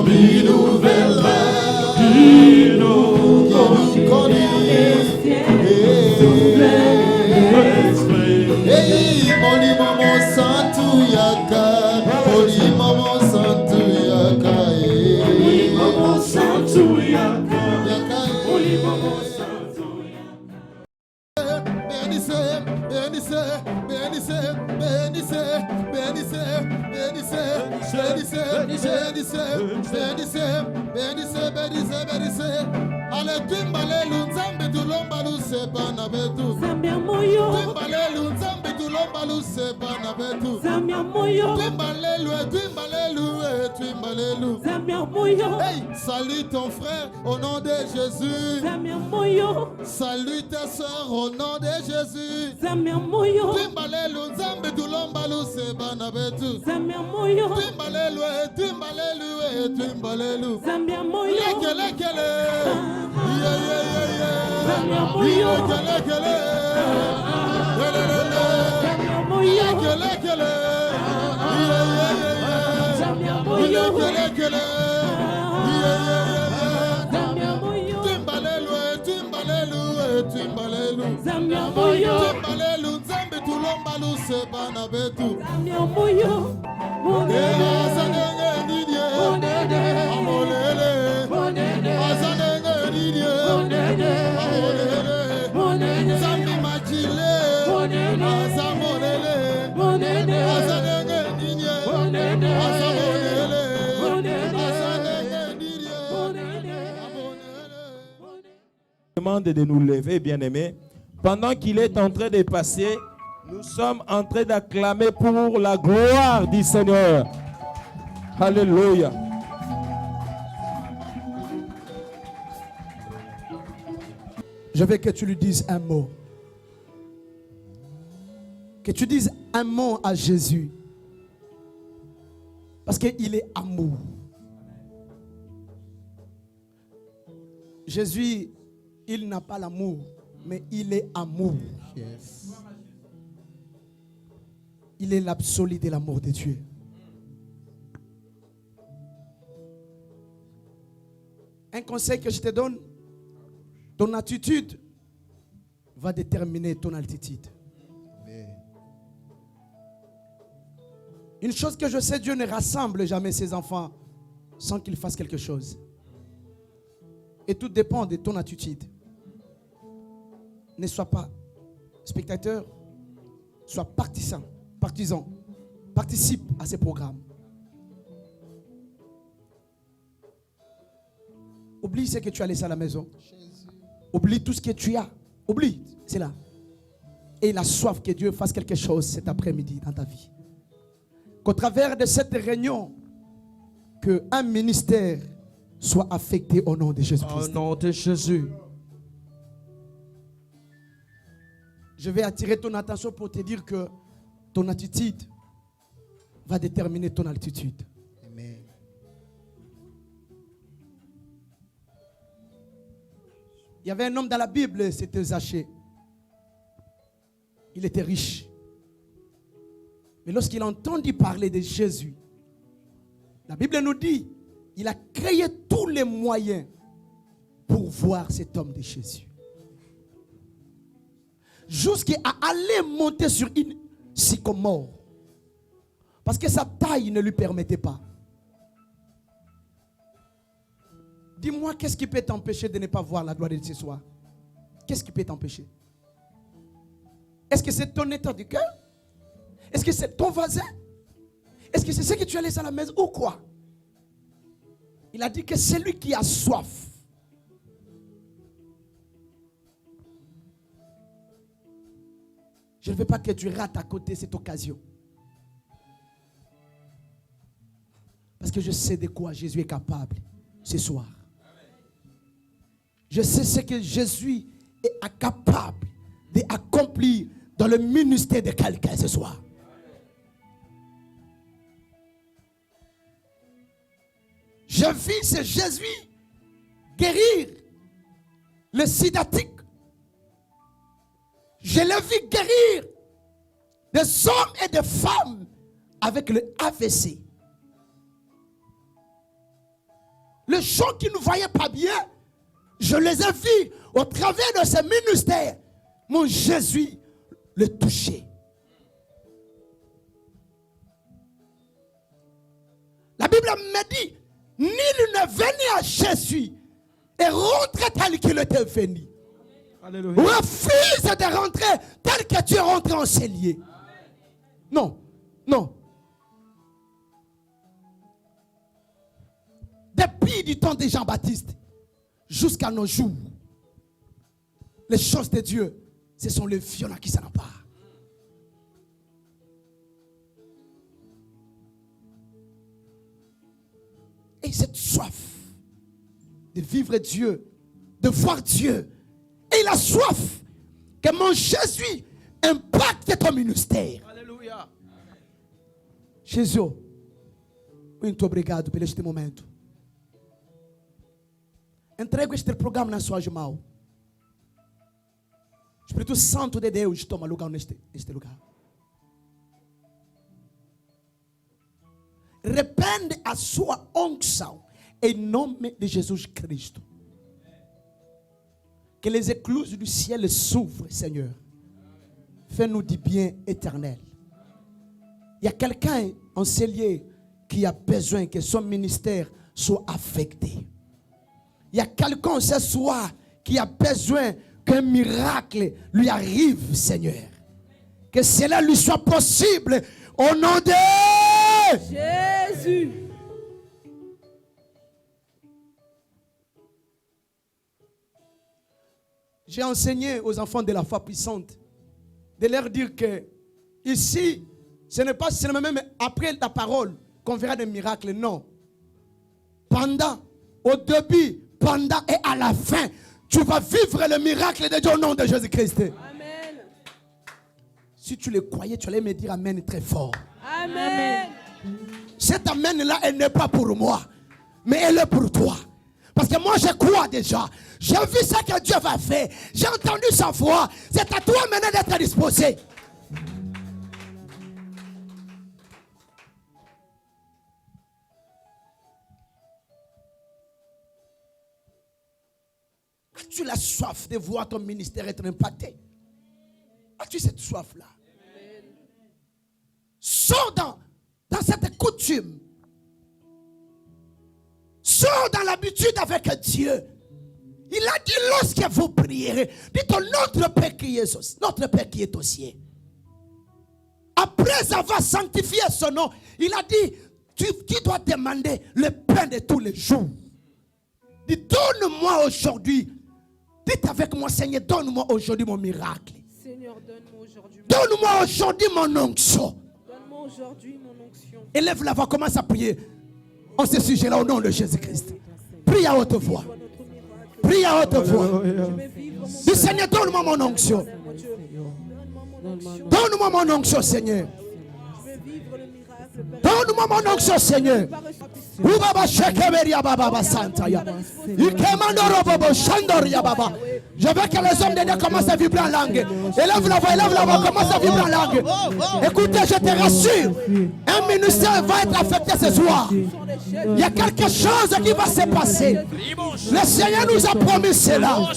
vie nouvelle, qui nous connaît. Moni maman santu yaka, moni maman santu yaka, moni maman santu yaka, moni maman santu yaka. Bénissez, bénissez, bénissez, bénissez, bénissez, bénissez, bénissez, bénissez, bénissez, bénissez, bénissez. Ale timbalelu nzambe tulombalu sepana betu. Zambia moyo. Timbalelu nzambe tulombalu sepana betu. Zambia moyo. Timbalelu, timbalelu, timbalelu. Zambia moyo. Hey, salue ton frère au nom de Jésus. Zambia moyo. Salue ta soeur au nom de Jésus. Zambia moyo. Timbalelu nzambe tulombalu sepana betu. Zambia moyo. Timbalelu, timbalelu, timbalelu. Zambia moyo. Lekele, kele. Yeah, yeah, yeah, yeah. Zambia moyo. Lekele, kele. Zambia moyo. Lekele, kele. Yeah, yeah, yeah, yeah. Zambia moyo. Lekele, kele. Yeah, yeah, yeah, yeah. Zambia moyo. Timbalelu, timbalelu, timbalelu. Zambia moyo. Timbalelu, nzambe tulombalu sebana betu. Zambia moyo. Monene. Azanenge nidye. Monene. Amolele. Monene. Azanenge nidye. Monene. Amolele. Monene. Zambi machile. Monene. Azamolele. Monene. Azanenge nidye. Monene. Azamolele. Monene. Azanenge nidye. Monene. Amolele. Demande de nous lever, bien-aimés. Pendant qu'il est en train de passer, nous sommes en train d'acclamer pour la gloire du Seigneur. Alléluia. Je veux que tu lui dises un mot. Que tu dises un mot à Jésus. Parce qu'il est amour. Jésus, il n'a pas l'amour, mais il est amour. Il est l'absolu de l'amour de Dieu. Un conseil que je te donne, ton attitude va déterminer ton altitude. Une chose que je sais, Dieu ne rassemble jamais ses enfants sans qu'il fasse quelque chose. Et tout dépend de ton attitude. Ne sois pas spectateur, sois partisan. Participe à ces programmes. Oublie ce que tu as laissé à la maison. Oublie tout ce que tu as. Oublie, c'est là. Et il a soif que Dieu fasse quelque chose cet après-midi dans ta vie. Qu'au travers de cette réunion, qu'un ministère soit affecté au nom de Jésus-Christ. Au nom de Jésus. Je vais attirer ton attention pour te dire que ton attitude va déterminer ton altitude. Amen. Il y avait un homme dans la Bible, c'était Zachée. Il était riche. Mais lorsqu'il a entendu parler de Jésus, la Bible nous dit, il a créé tous les moyens pour voir cet homme de Jésus. Jusqu'à aller monter sur une sycomore. Parce que sa taille ne lui permettait pas. Dis-moi, qu'est-ce qui peut t'empêcher de ne pas voir la gloire de Dieu ce soir? Qu'est-ce qui peut t'empêcher? Est-ce que c'est ton état du cœur? Est-ce que c'est ton voisin? Est-ce que c'est ce que tu as laissé à la maison ou quoi? Il a dit que c'est lui qui a soif. Je ne veux pas que tu rates à côté cette occasion. Parce que je sais de quoi Jésus est capable ce soir. Je sais ce que Jésus est capable d'accomplir dans le ministère de quelqu'un ce soir. Je vis ce Jésus guérir le sidatique. Je l'ai vu guérir des hommes et des femmes avec le AVC. Les gens qui ne voyaient pas bien, je les ai vus au travers de ce ministère. Mon Jésus le touchait. La Bible me dit, nul ne venait à Jésus et rentrait tel qu'il était venu. Alléluia. Refuse de rentrer tel que tu es rentré en cellier. Non, non. Depuis du temps de Jean-Baptiste jusqu'à nos jours, les choses de Dieu, ce sont les violents qui s'en emparent. Et cette soif de vivre Dieu, de voir Dieu, et la soif que mon Jésus impacte ton ministère. Aleluia. Jesus, muito obrigado por este momento. Entrego este programa nas suas mãos. O Espírito Santo de Deus toma lugar neste lugar. Repende a sua unção em nome de Jesus Cristo. Que les écluses du ciel s'ouvrent, Seigneur. Fais-nous du bien éternel. Il y a quelqu'un en cellier qui a besoin que son ministère soit affecté. Il y a quelqu'un ce soir qui a besoin qu'un miracle lui arrive, Seigneur. Que cela lui soit possible au nom de Jésus. J'ai enseigné aux enfants de la foi puissante de leur dire que ici, ce n'est pas seulement même après la parole qu'on verra des miracles, non. Pendant, au début, pendant et à la fin, tu vas vivre le miracle de Dieu au nom de Jésus-Christ. Amen. Si tu le croyais, tu allais me dire Amen très fort. Amen. Cet Amen-là, elle n'est pas pour moi, mais elle est pour toi. Parce que moi, je crois déjà. J'ai vu ce que Dieu va faire. J'ai entendu sa voix. C'est à toi maintenant d'être disposé. As-tu la soif de voir ton ministère être impacté? As-tu cette soif-là? Sors dans cette coutume. Sors dans l'habitude avec Dieu. Il a dit lorsque vous prierez, dites notre Père qui est au ciel. Après avoir sanctifié son nom, il a dit, tu dois demander le pain de tous les jours. Dis, donne-moi aujourd'hui. Dites avec moi, Seigneur, donne-moi aujourd'hui mon miracle. Seigneur, donne-moi aujourd'hui. Donne-moi aujourd'hui mon onction. Donne-moi aujourd'hui mon onction. Élève la voix, commence à prier en ce sujet-là au nom de Jésus-Christ. Prie à haute voix. Prie à haute voix. Dis, Seigneur, donne-moi mon onction. Donne-moi mon onction, Seigneur. Donne-moi mon onction, Seigneur. Je veux que les hommes de Dieu commencent à vibrer en langue. Élève la voix, commence à vibrer en langue. Écoutez, je te rassure, un ministère va être affecté ce soir. Il y a quelque chose qui va se passer. Le Seigneur nous a promis cela.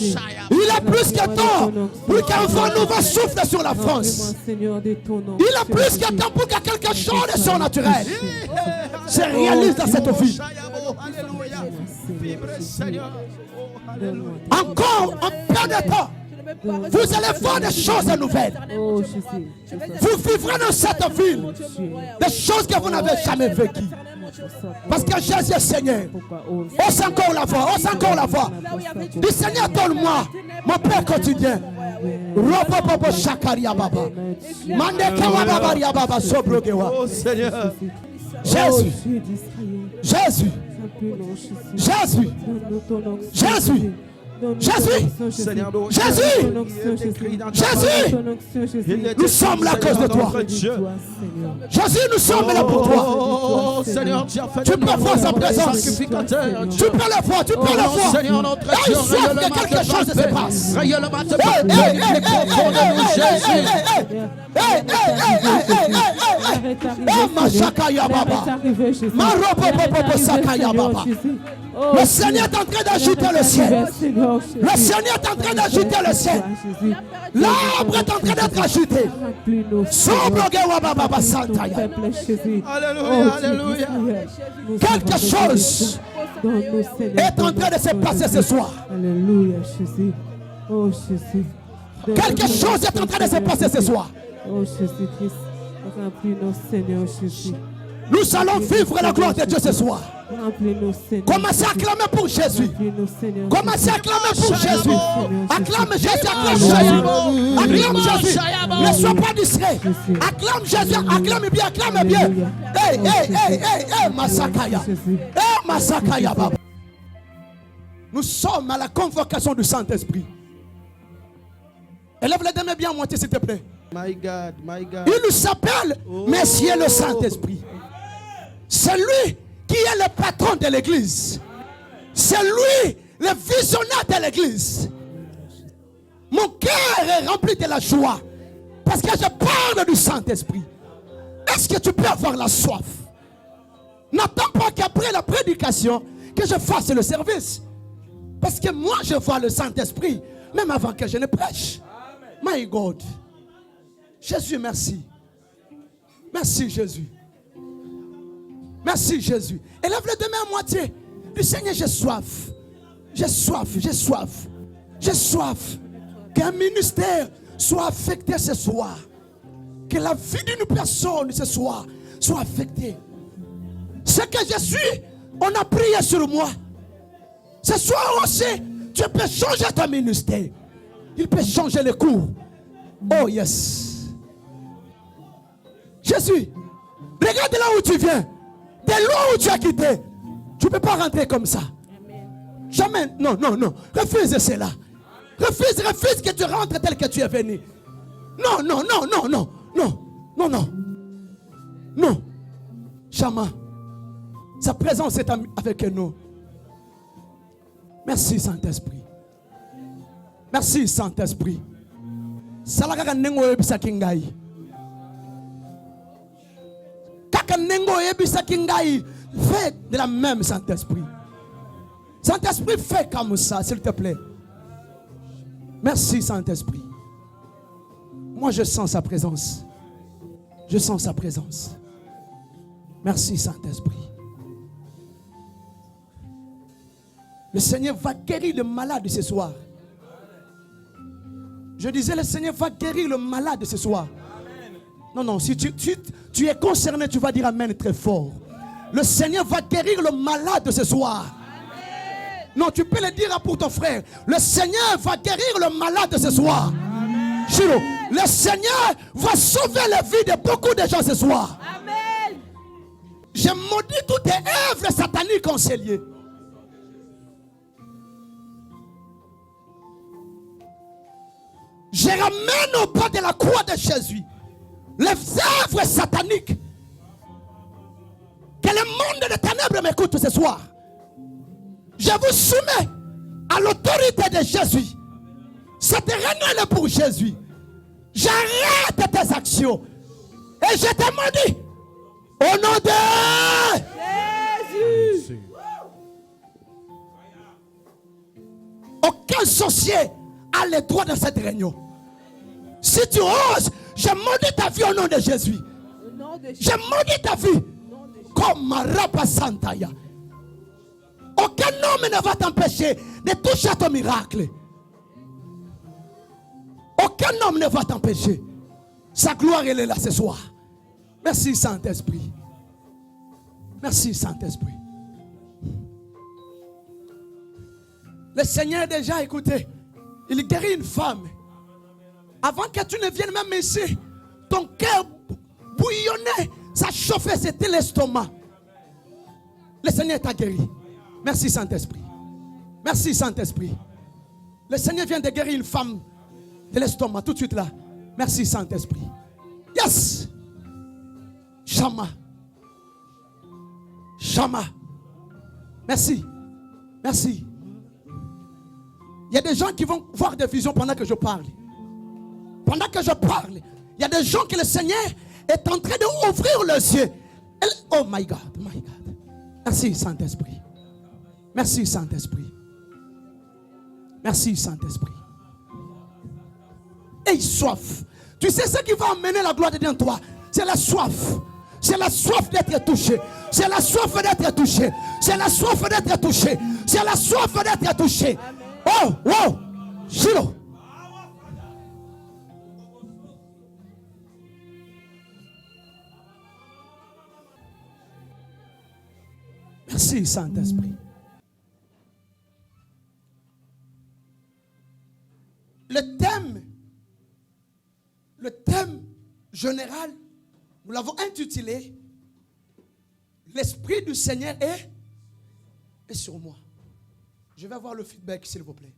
Il a plus que temps pour qu'un vent nouveau souffle sur la France. Il a plus que temps pour que quelque chose de surnaturel se réalise dans cette vie. Encore un peu de temps, vous allez voir des choses nouvelles. Vous vivrez dans cette ville des choses que vous n'avez jamais vécues. Parce que Jésus est Seigneur. Ose encore la voix, ose encore la voix. Dis, Seigneur, donne-moi mon Père quotidien. Robobobo Shakaria Baba. Mandekawa Babaria Baba Sobrogewa. Oh Seigneur. Jésus. Jésus. Jésus. Jésus. Jésus, Seigneur, nous Jésus, Jésus, Jésus, nous sommes là à cause de toi. Jésus, nous sommes là pour toi. Oh Seigneur, tu as fait Tu peux voir sa présence. sacrificateur. Tu peux le voir, tu peux le voir. Seigneur, notre Là, il Dieu, souhaite que quelque chose se passe. rayonnement de Hey, hey, hey, hey, hey, hey, hey, hey, Mashakaya Baba. Maropopopopo Sakaya Baba. Le Seigneur est en train d'ajouter le ciel. Le Seigneur est en train d'ajouter le ciel. L'arbre est en train d'être ajouté. Alléluia, alléluia. Quelque chose est en train de se passer ce soir. Alléluia, Jésus. Oh Jésus. Quelque chose est en train de se passer ce soir. Oh Jésus-Christ. Remplis-nous, Seigneur Jésus. Nous allons vivre la gloire de Dieu ce soir. Remplis-nous, Seigneur. Commencez à acclamer pour Jésus. Remplis-nous, Seigneur. Commencez à acclamer pour Jésus. Acclame Jésus, acclame Jésus. Acclame Jésus. Ne sois pas distrait. Acclame Jésus, acclame bien, acclame bien. Hey, hey, hey, hey, hey, Masakaya. Hey, Masakaya, Baba. Nous sommes à la convocation du Saint-Esprit. Élève les deux mains bien à moitié, s'il te plaît. My God, my God. Il nous s'appelle Messieurs le Saint-Esprit. C'est lui qui est le patron de l'église. C'est lui le visionnaire de l'église. Mon cœur est rempli de la joie parce que je parle du Saint-Esprit. Est-ce que tu peux avoir la soif? N'attends pas qu'après la prédication que je fasse le service. Parce que moi je vois le Saint-Esprit même avant que je ne prêche. My God. Jésus, merci. Merci Jésus. Merci Jésus. Élève les deux mains à moitié. Du Seigneur, j'ai soif. J'ai soif, j'ai soif. J'ai soif. Qu'un ministère soit affecté ce soir. Que la vie d'une personne ce soir soit affectée. Ce que je suis, on a prié sur moi. Ce soir aussi, tu peux changer ton ministère. Il peut changer les cours. Oh yes. Jésus, regarde là où tu viens. De loin où tu as quitté. Tu ne peux pas rentrer comme ça. Jamais. Non, non, non. Refuse cela. Refuse, refuse que tu rentres tel que tu es venu. Non, non, non, non, non. Non, non, non. Non. Chama. Sa présence est avec nous. Merci Saint-Esprit. Merci Saint-Esprit. Salaka nengo ebisa kingai. Kaka nengo ebisa kingai. Fais de la même Saint-Esprit. Saint-Esprit, fais comme ça, s'il te plaît. Merci Saint-Esprit. Moi je sens sa présence. Je sens sa présence. Merci Saint-Esprit. Le Seigneur va guérir le malade ce soir. Je disais, le Seigneur va guérir le malade ce soir. Non, non, si tu es concerné, tu vas dire Amen très fort. Le Seigneur va guérir le malade ce soir. Amen. Non, tu peux le dire pour ton frère. Le Seigneur va guérir le malade ce soir. Chiro, le Seigneur va sauver la vie de beaucoup de gens ce soir. Amen. Je maudis toutes les œuvres sataniques en ces lieux. Je ramène au bas de la croix de Jésus les œuvres sataniques. Que le monde des ténèbres m'écoute ce soir. Je vous soumets à l'autorité de Jésus. C'est terrain pour Jésus. J'arrête tes actions. Et je te maudis. Au nom de Jésus. Aucun sorcier a le droit dans cette réunion. Si tu oses, je maudis ta vie au nom de Jésus. Je maudis ta vie. Comme Marapa Santaya. Aucun homme ne va t'empêcher de toucher à ton miracle. Aucun homme ne va t'empêcher. Sa gloire, elle est là ce soir. Merci Saint-Esprit. Merci Saint-Esprit. Le Seigneur a déjà écouté. Il guérit une femme. Avant que tu ne viennes même ici, ton cœur bouillonnait, ça chauffait, c'était l'estomac. Le Seigneur t'a guéri. Merci Saint-Esprit. Merci Saint-Esprit. Le Seigneur vient de guérir une femme de l'estomac, tout de suite là. Merci Saint-Esprit. Yes. Shama. Shama. Merci. Merci. Il y a des gens qui vont voir des visions pendant que je parle. Pendant que je parle, il y a des gens que le Seigneur est en train d'ouvrir les yeux. Oh my God, my God. Merci Saint-Esprit. Merci Saint-Esprit. Merci Saint-Esprit. Aie soif. Tu sais ce qui va amener la gloire de Dieu en toi? C'est la soif. C'est la soif d'être touché. C'est la soif d'être touché. C'est la soif d'être touché. C'est la soif d'être touché. Oh, wow. Shilo. Merci Saint-Esprit. Le thème général, nous l'avons intitulé L'Esprit du Seigneur est sur moi. Je vais avoir le feedback, s'il vous plaît.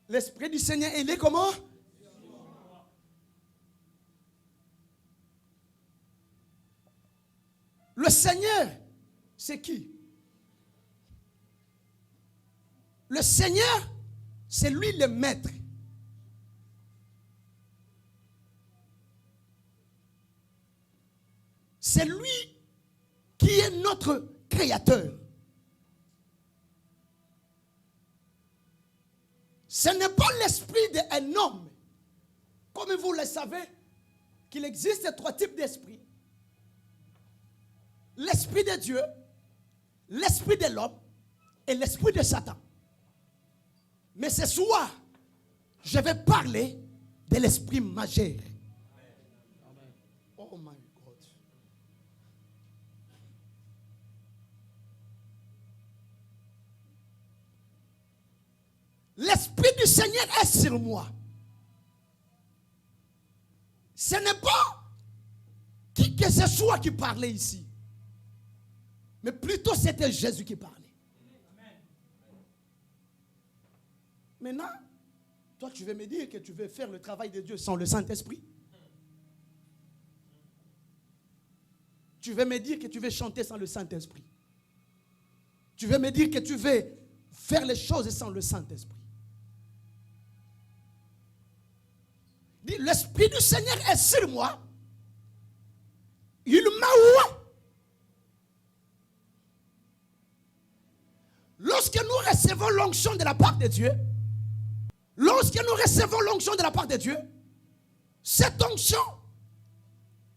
L'Esprit du Seigneur, il est comment? Le Seigneur, c'est qui? Le Seigneur, c'est lui le maître. C'est lui qui est notre créateur. Ce n'est pas l'esprit d'un homme. Comme vous le savez, qu'il existe trois types d'esprits. L'esprit de Dieu, l'esprit de l'homme et l'esprit de Satan. Mais ce soir, je vais parler de l'esprit majeur. Oh my God. L'Esprit du Seigneur est sur moi. Ce n'est pas qui que ce soit qui parlait ici. Mais plutôt c'était Jésus qui parlait. Maintenant, toi tu veux me dire que tu veux faire le travail de Dieu sans le Saint-Esprit? Tu veux me dire que tu veux chanter sans le Saint-Esprit? Tu veux me dire que tu veux faire les choses sans le Saint-Esprit? L'Esprit du Seigneur est sur moi. Il m'a ouvert. Lorsque nous recevons l'onction de la part de Dieu, cette onction,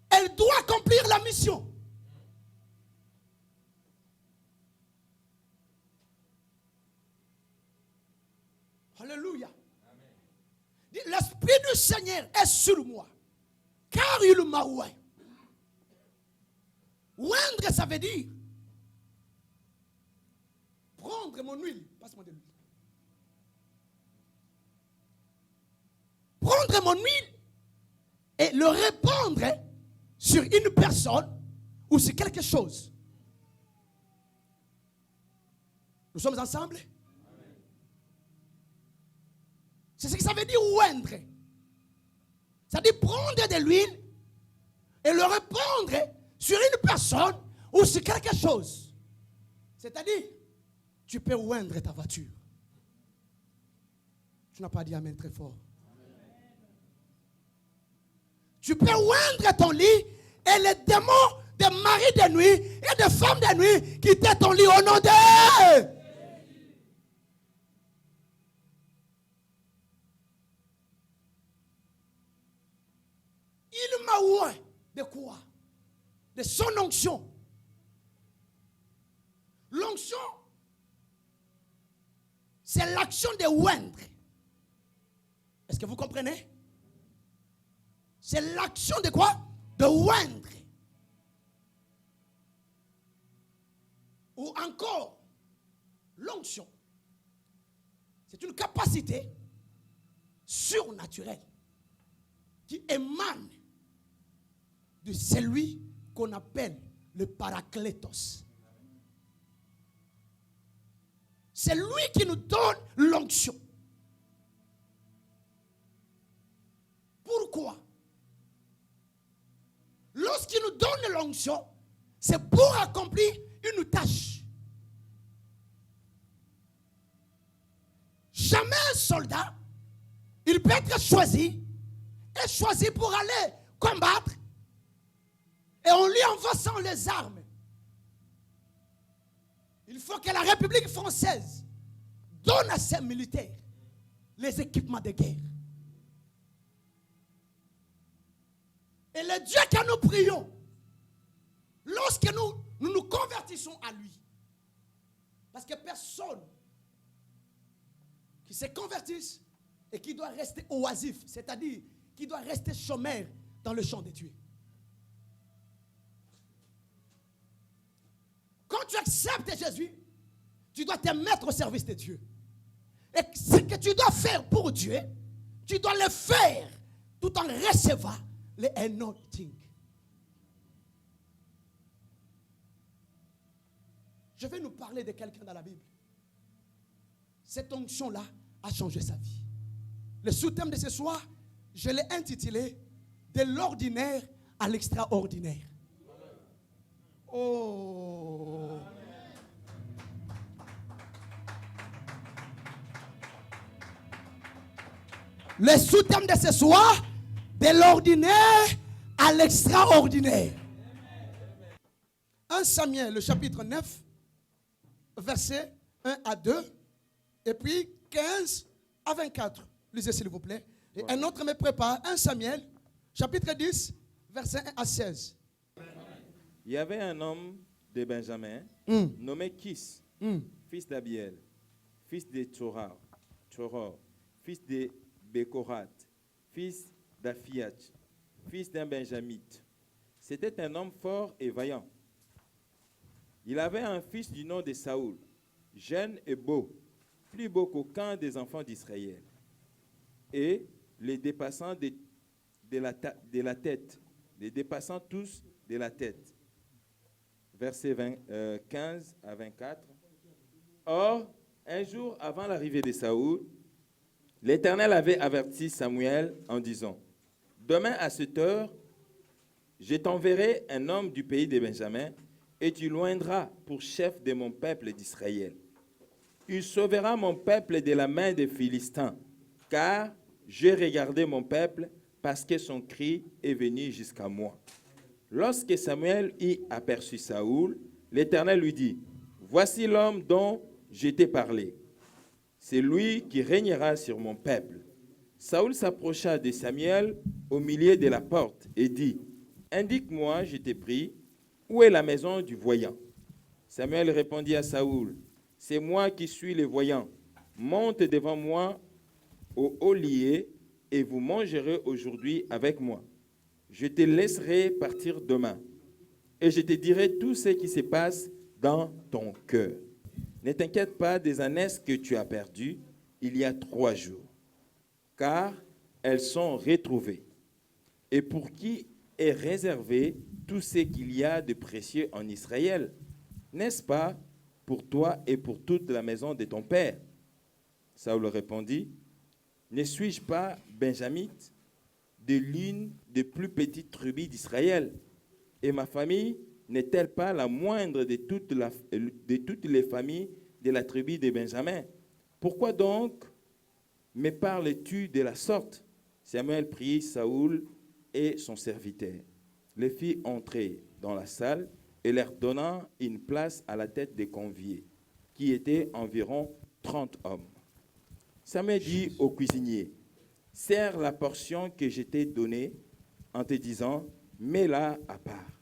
elle doit accomplir la mission. Alléluia. L'Esprit du Seigneur est sur moi, car il m'a oint. Oindre, ça veut dire prendre mon huile. Passe-moi de l'huile. Prendre mon huile et le répandre sur une personne ou sur quelque chose. Nous sommes ensemble? C'est ce que ça veut dire oindre. Ça veut dire prendre de l'huile et le répandre sur une personne ou sur quelque chose. C'est-à-dire, tu peux oindre ta voiture. Tu n'as pas dit amen très fort. Tu peux oindre ton lit et les démons de mari de nuit et de femme de nuit quitter ton lit au nom de... Il m'a oint de quoi? De son onction. L'onction, c'est l'action de oindre. Est-ce que vous comprenez? C'est l'action de quoi? De oindre. Ou encore, l'onction, c'est une capacité surnaturelle qui émane de celui qu'on appelle le Paraclétos. C'est lui qui nous donne l'onction. onction, c'est pour accomplir une tâche. Jamais un soldat, il peut être choisi pour aller combattre et on lui envoie sans les armes. Il faut que la République française donne à ses militaires les équipements de guerre. Et le Dieu que nous prions, lorsque nous convertissons à lui, parce que personne qui se convertisse et qui doit rester oisif, c'est-à-dire qui doit rester chômeur dans le champ de Dieu. Quand tu acceptes Jésus, tu dois te mettre au service de Dieu. Et ce que tu dois faire pour Dieu, tu dois le faire tout en recevant le anointing. Je vais nous parler de quelqu'un dans la Bible. Cette onction-là a changé sa vie. Le sous-thème de ce soir, je l'ai intitulé « De l'ordinaire à l'extraordinaire ». Oh! Le sous-thème de ce soir, de l'ordinaire à l'extraordinaire. 1 Samuel, le chapitre 9, versets 1 à 2, et puis 15 à 24. Lisez s'il vous plaît. Et un autre me prépare, 1 Samuel, chapitre 10, versets 1 à 16. Il y avait un homme de Benjamin, nommé Kis, fils d'Abiel, fils de Tsoror, fils de Bekorat, fils d'Aphiach, fils d'un Benjamite. C'était un homme fort et vaillant. Il avait un fils du nom de Saoul, jeune et beau, plus beau qu'aucun des enfants d'Israël. Et les dépassant de la tête, les dépassant tous de la tête. Versets 15 à 24. Or, un jour avant l'arrivée de Saoul, l'Éternel avait averti Samuel en disant, « Demain à cette heure, je t'enverrai un homme du pays de Benjamin, et tu l'oindras pour chef de mon peuple d'Israël. Il sauvera mon peuple de la main des Philistins, car j'ai regardé mon peuple parce que son cri est venu jusqu'à moi. » Lorsque Samuel y aperçut Saoul, l'Éternel lui dit, « Voici l'homme dont je t'ai parlé. C'est lui qui régnera sur mon peuple. » Saoul s'approcha de Samuel au milieu de la porte et dit, « Indique-moi, je t'ai prie, où est la maison du voyant ?» Samuel répondit à Saoul, « C'est moi qui suis le voyant. Monte devant moi au haut lieu et vous mangerez aujourd'hui avec moi. Je te laisserai partir demain et je te dirai tout ce qui se passe dans ton cœur. Ne t'inquiète pas des ânesses que tu as perdues il y a 3 jours, car elles sont retrouvées. Et pour qui est réservé tout ce qu'il y a de précieux en Israël, n'est-ce pas pour toi et pour toute la maison de ton père? » Saoul répondit, « Ne suis-je pas benjamite de l'une des plus petites tribus d'Israël, et ma famille n'est-elle pas la moindre de toutes les familles de la tribu de Benjamin? Pourquoi donc me parles-tu de la sorte? » Samuel prit Saoul et son serviteur, les fit entrer dans la salle et leur donna une place à la tête des conviés, qui étaient environ 30 hommes. Samuel dit au cuisinier, « Sers la portion que je t'ai donnée en te disant, mets-la à part. »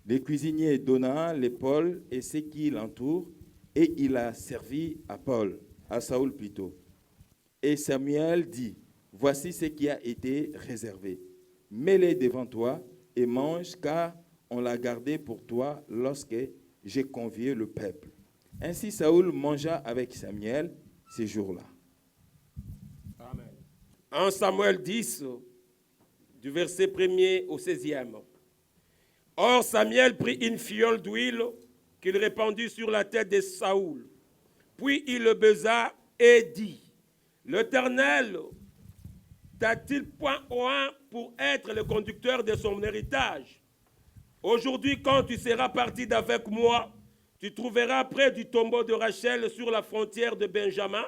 Le cuisinier donna l'épaule et ce qui l'entoure, et il a servi à Saoul plutôt. Et Samuel dit, « Voici ce qui a été réservé. Mets-les devant toi et mange, car on l'a gardé pour toi lorsque j'ai convié le peuple. » Ainsi Saoul mangea avec Samuel ces jours-là. Amen. 1 Samuel 10, du verset 1er au 16e. Or Samuel prit une fiole d'huile qu'il répandit sur la tête de Saoul. Puis il le baisa et dit, « L'Éternel t'a-t-il point oint pour être le conducteur de son héritage? Aujourd'hui, quand tu seras parti d'avec moi, tu trouveras près du tombeau de Rachel sur la frontière de Benjamin,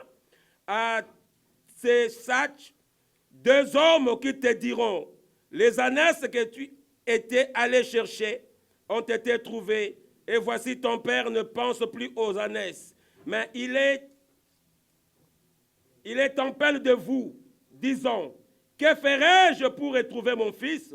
à Tsetsach, 2 hommes qui te diront, les ânesses que tu étais allé chercher ont été trouvés, et voici ton père ne pense plus aux ânesses, mais il est en peine de vous, disant, que ferai-je pour retrouver mon fils?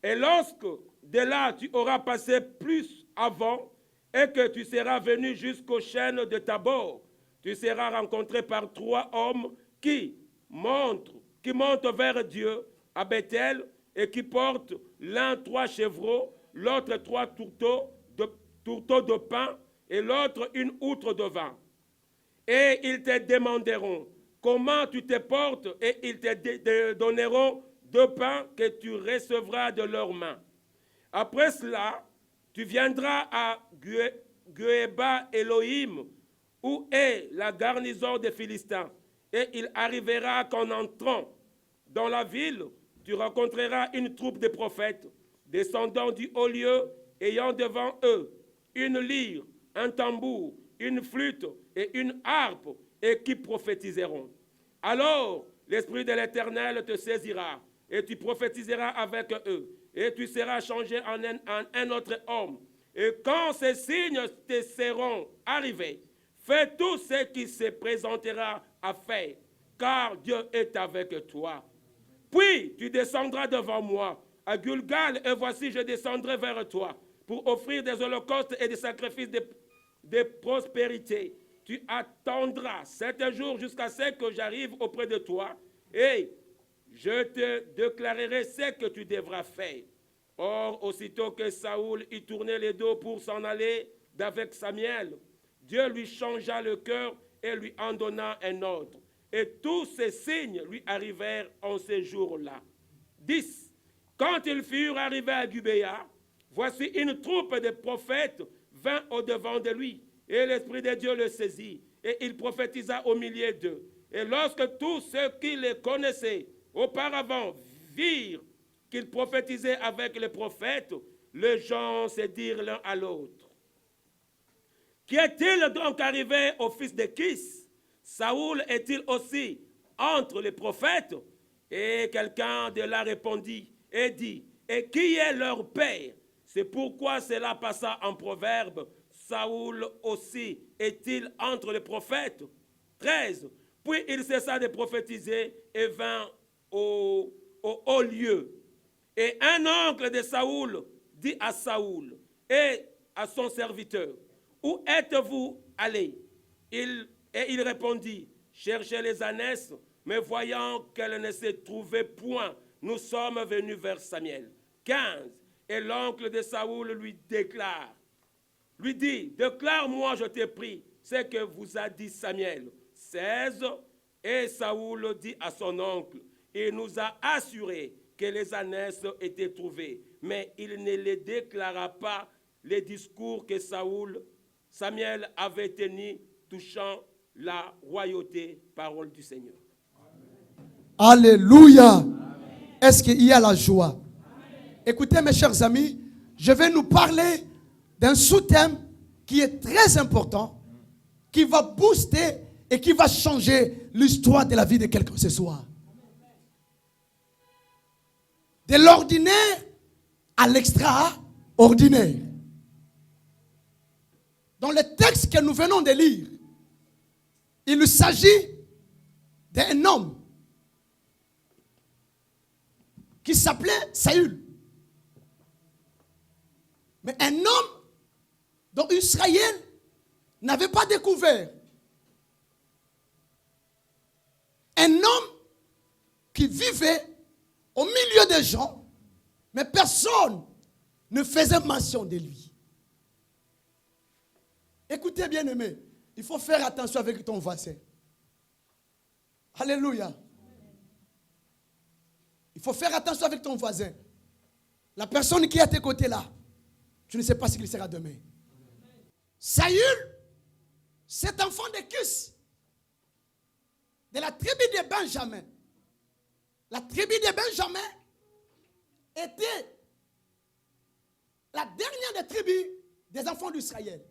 Et lorsque de là tu auras passé plus avant, et que tu seras venu jusqu'aux chênes de Tabor, tu seras rencontré par 3 hommes qui montent vers Dieu à Bethel et qui portent l'un 3 chevreaux, l'autre 3 tourteaux de pain et l'autre une outre de vin. Et ils te demanderont comment tu te portes et ils te donneront 2 pains que tu recevras de leurs mains. Après cela, tu viendras à Guéba Elohim, où est la garnison des Philistins. Et il arrivera qu'en entrant dans la ville, tu rencontreras une troupe de prophètes, descendant du haut lieu, ayant devant eux une lyre, un tambour, une flûte et une harpe, et qui prophétiseront. Alors, l'Esprit de l'Éternel te saisira, et tu prophétiseras avec eux, et tu seras changé en un autre homme. Et quand ces signes te seront arrivés, fais tout ce qui se présentera à faire, car Dieu est avec toi. Puis tu descendras devant moi à Gilgal, et voici je descendrai vers toi pour offrir des holocaustes et des sacrifices de prospérité. Tu attendras 7 jours jusqu'à ce que j'arrive auprès de toi, et je te déclarerai ce que tu devras faire. Or, aussitôt que Saoul y tournait les dos pour s'en aller d'avec Samuel, Dieu lui changea le cœur et lui en donna un autre. Et tous ces signes lui arrivèrent en ces jours-là. 10. Quand ils furent arrivés à Gubéa, voici une troupe de prophètes vint au-devant de lui, et l'Esprit de Dieu le saisit, et il prophétisa au milieu d'eux. Et lorsque tous ceux qui les connaissaient auparavant virent qu'il prophétisait avec les prophètes, les gens se dirent l'un à l'autre, qu'est-il donc arrivé au fils de Kis? Saoul est-il aussi entre les prophètes? Et quelqu'un de là répondit et dit, et qui est leur père? C'est pourquoi cela passa en proverbe, Saoul aussi est-il entre les prophètes? 13. Puis il cessa de prophétiser et vint au haut lieu. Et un oncle de Saoul dit à Saoul et à son serviteur, où êtes-vous allés? Et il répondit, cherchez les ânesses, mais voyant qu'elles ne se trouvaient point, nous sommes venus vers Samuel. 15. Et l'oncle de Saoul lui dit, déclare-moi, je t'ai pris, ce que vous a dit Samuel. 16. Et Saoul dit à son oncle, il nous a assuré que les ânesses étaient trouvées, mais il ne les déclara pas les discours que Samuel avait tenus touchant la royauté, parole du Seigneur. Alléluia. Est-ce qu'il y a la joie? Écoutez mes chers amis, je vais nous parler d'un sous-thème qui est très important, qui va booster et qui va changer l'histoire de la vie de quelqu'un ce soir. De l'ordinaire à l'extraordinaire. Dans le texte que nous venons de lire, il s'agit d'un homme qui s'appelait Saül. Mais un homme dont Israël n'avait pas découvert. Un homme qui vivait au milieu des gens, mais personne ne faisait mention de lui. Écoutez bien aimé, il faut faire attention avec ton voisin. Alléluia. Il faut faire attention avec ton voisin. La personne qui est à tes côtés là, tu ne sais pas ce qu'il sera demain. Saül, cet enfant de Kis, de la tribu de Benjamin. La tribu de Benjamin était la dernière des tribus des enfants d'Israël.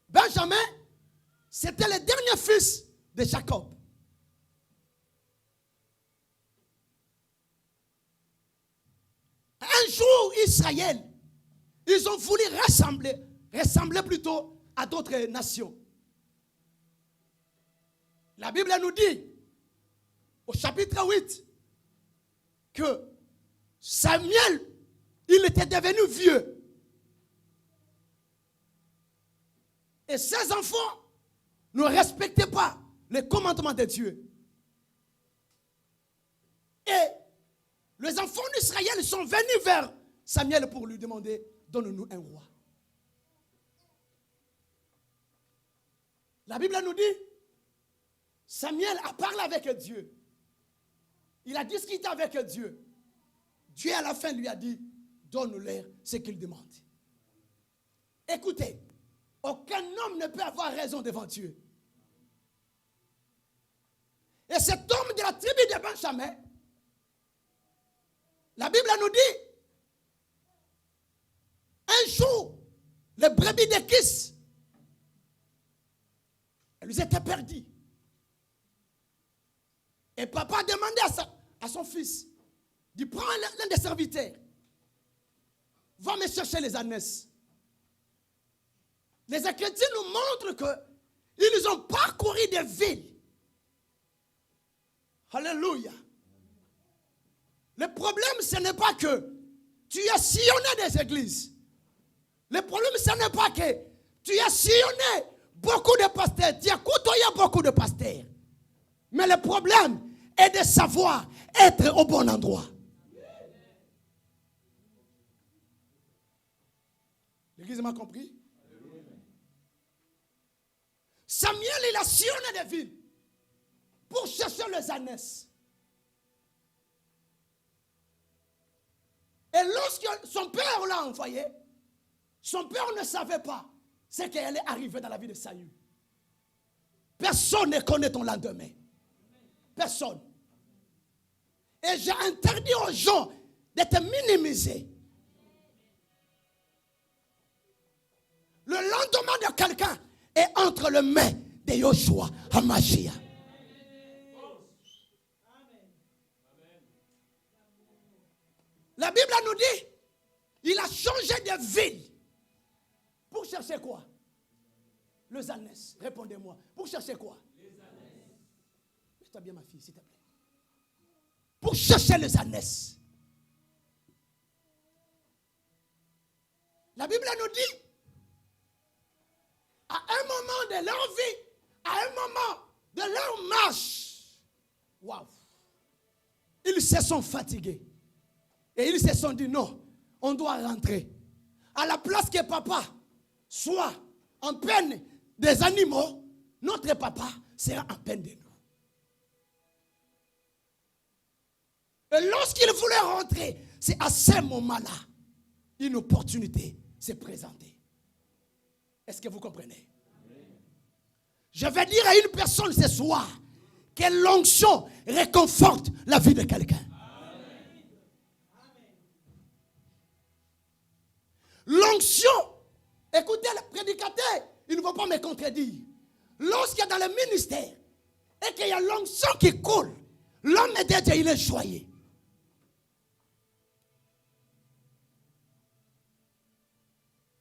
Benjamin, c'était le dernier fils de Jacob. Un jour, Israël, ils ont voulu ressembler plutôt à d'autres nations. La Bible nous dit, au chapitre 8, que Samuel, il était devenu vieux. Et ses enfants ne respectaient pas les commandements de Dieu. Et les enfants d'Israël sont venus vers Samuel pour lui demander, donne-nous un roi. La Bible nous dit, Samuel a parlé avec Dieu. Il a discuté avec Dieu. Dieu à la fin lui a dit, donne-leur ce qu'il demande. Écoutez, aucun homme ne peut avoir raison devant Dieu. Et cet homme de la tribu de Benjamin, la Bible nous dit, un jour, les brebis de Kis, elles étaient perdues. Et papa a demandé à son fils, dit, prends l'un des serviteurs, va me chercher les ânesses. Les Écritures nous montrent qu'ils ont parcouru des villes. Alléluia. Le problème, ce n'est pas que tu as sillonné des églises. Le problème, ce n'est pas que tu as sillonné beaucoup de pasteurs. Tu as côtoyé beaucoup de pasteurs. Mais le problème est de savoir être au bon endroit. L'église m'a compris? Samuel, il a sillonné des villes pour chercher les ânesses. Et lorsque son père l'a envoyé, son père ne savait pas ce qui allait arriver dans la vie de Saül. Personne ne connaît ton lendemain. Personne. Et j'ai interdit aux gens de te minimiser. Le lendemain de quelqu'un est entre les mains de Yoshua Hamashia. La Bible nous dit, il a changé de ville. Pour chercher quoi? Les ânesses. Répondez-moi. Pour chercher quoi? Les ânesses. Mets-toi bien ma fille, s'il te plaît. Pour chercher les ânesses. La Bible nous dit, à un moment de leur vie, à un moment de leur marche, waouh, ils se sont fatigués. Et ils se sont dit, non, on doit rentrer. À la place que papa soit en peine des animaux, notre papa sera en peine de nous. Et lorsqu'ils voulaient rentrer, c'est à ce moment-là, une opportunité s'est présentée. Est-ce que vous comprenez? Je vais dire à une personne ce soir que l'onction réconforte la vie de quelqu'un. L'onction, écoutez, le prédicateur, il ne va pas me contredire. Lorsqu'il y a dans le ministère et qu'il y a l'onction qui coule, l'homme de Dieu, il est joyeux.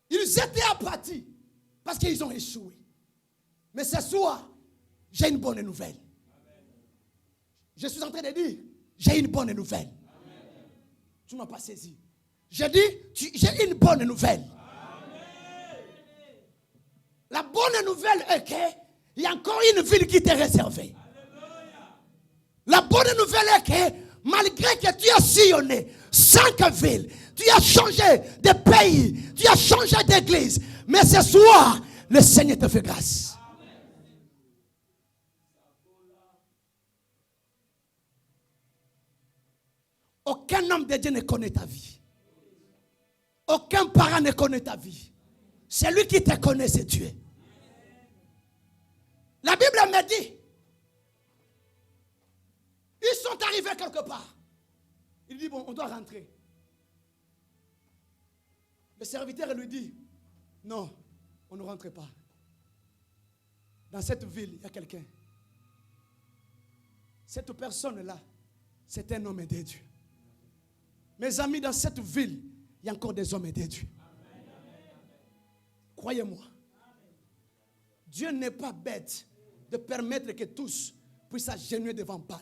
Ils étaient apathis parce qu'ils ont échoué. Mais ce soir, j'ai une bonne nouvelle. Je suis en train de dire, j'ai une bonne nouvelle. Tu ne m'as pas saisi. Je dis, j'ai une bonne nouvelle. La bonne nouvelle est qu'il y a encore une ville qui t'est réservée. La bonne nouvelle est que malgré que tu as sillonné 5 villes, tu as changé de pays, tu as changé d'église, mais ce soir, le Seigneur te fait grâce. Aucun homme de Dieu ne connaît ta vie. Aucun parent ne connaît ta vie. Celui qui te connaît, c'est Dieu. La Bible me dit, ils sont arrivés quelque part. Il dit, bon, on doit rentrer. Le serviteur lui dit, non, on ne rentre pas. Dans cette ville, il y a quelqu'un. Cette personne-là, c'est un homme de Dieu. Mes amis, dans cette ville, il y a encore des hommes de Dieu. Croyez-moi. Dieu n'est pas bête de permettre que tous puissent s'agenouiller devant Baal.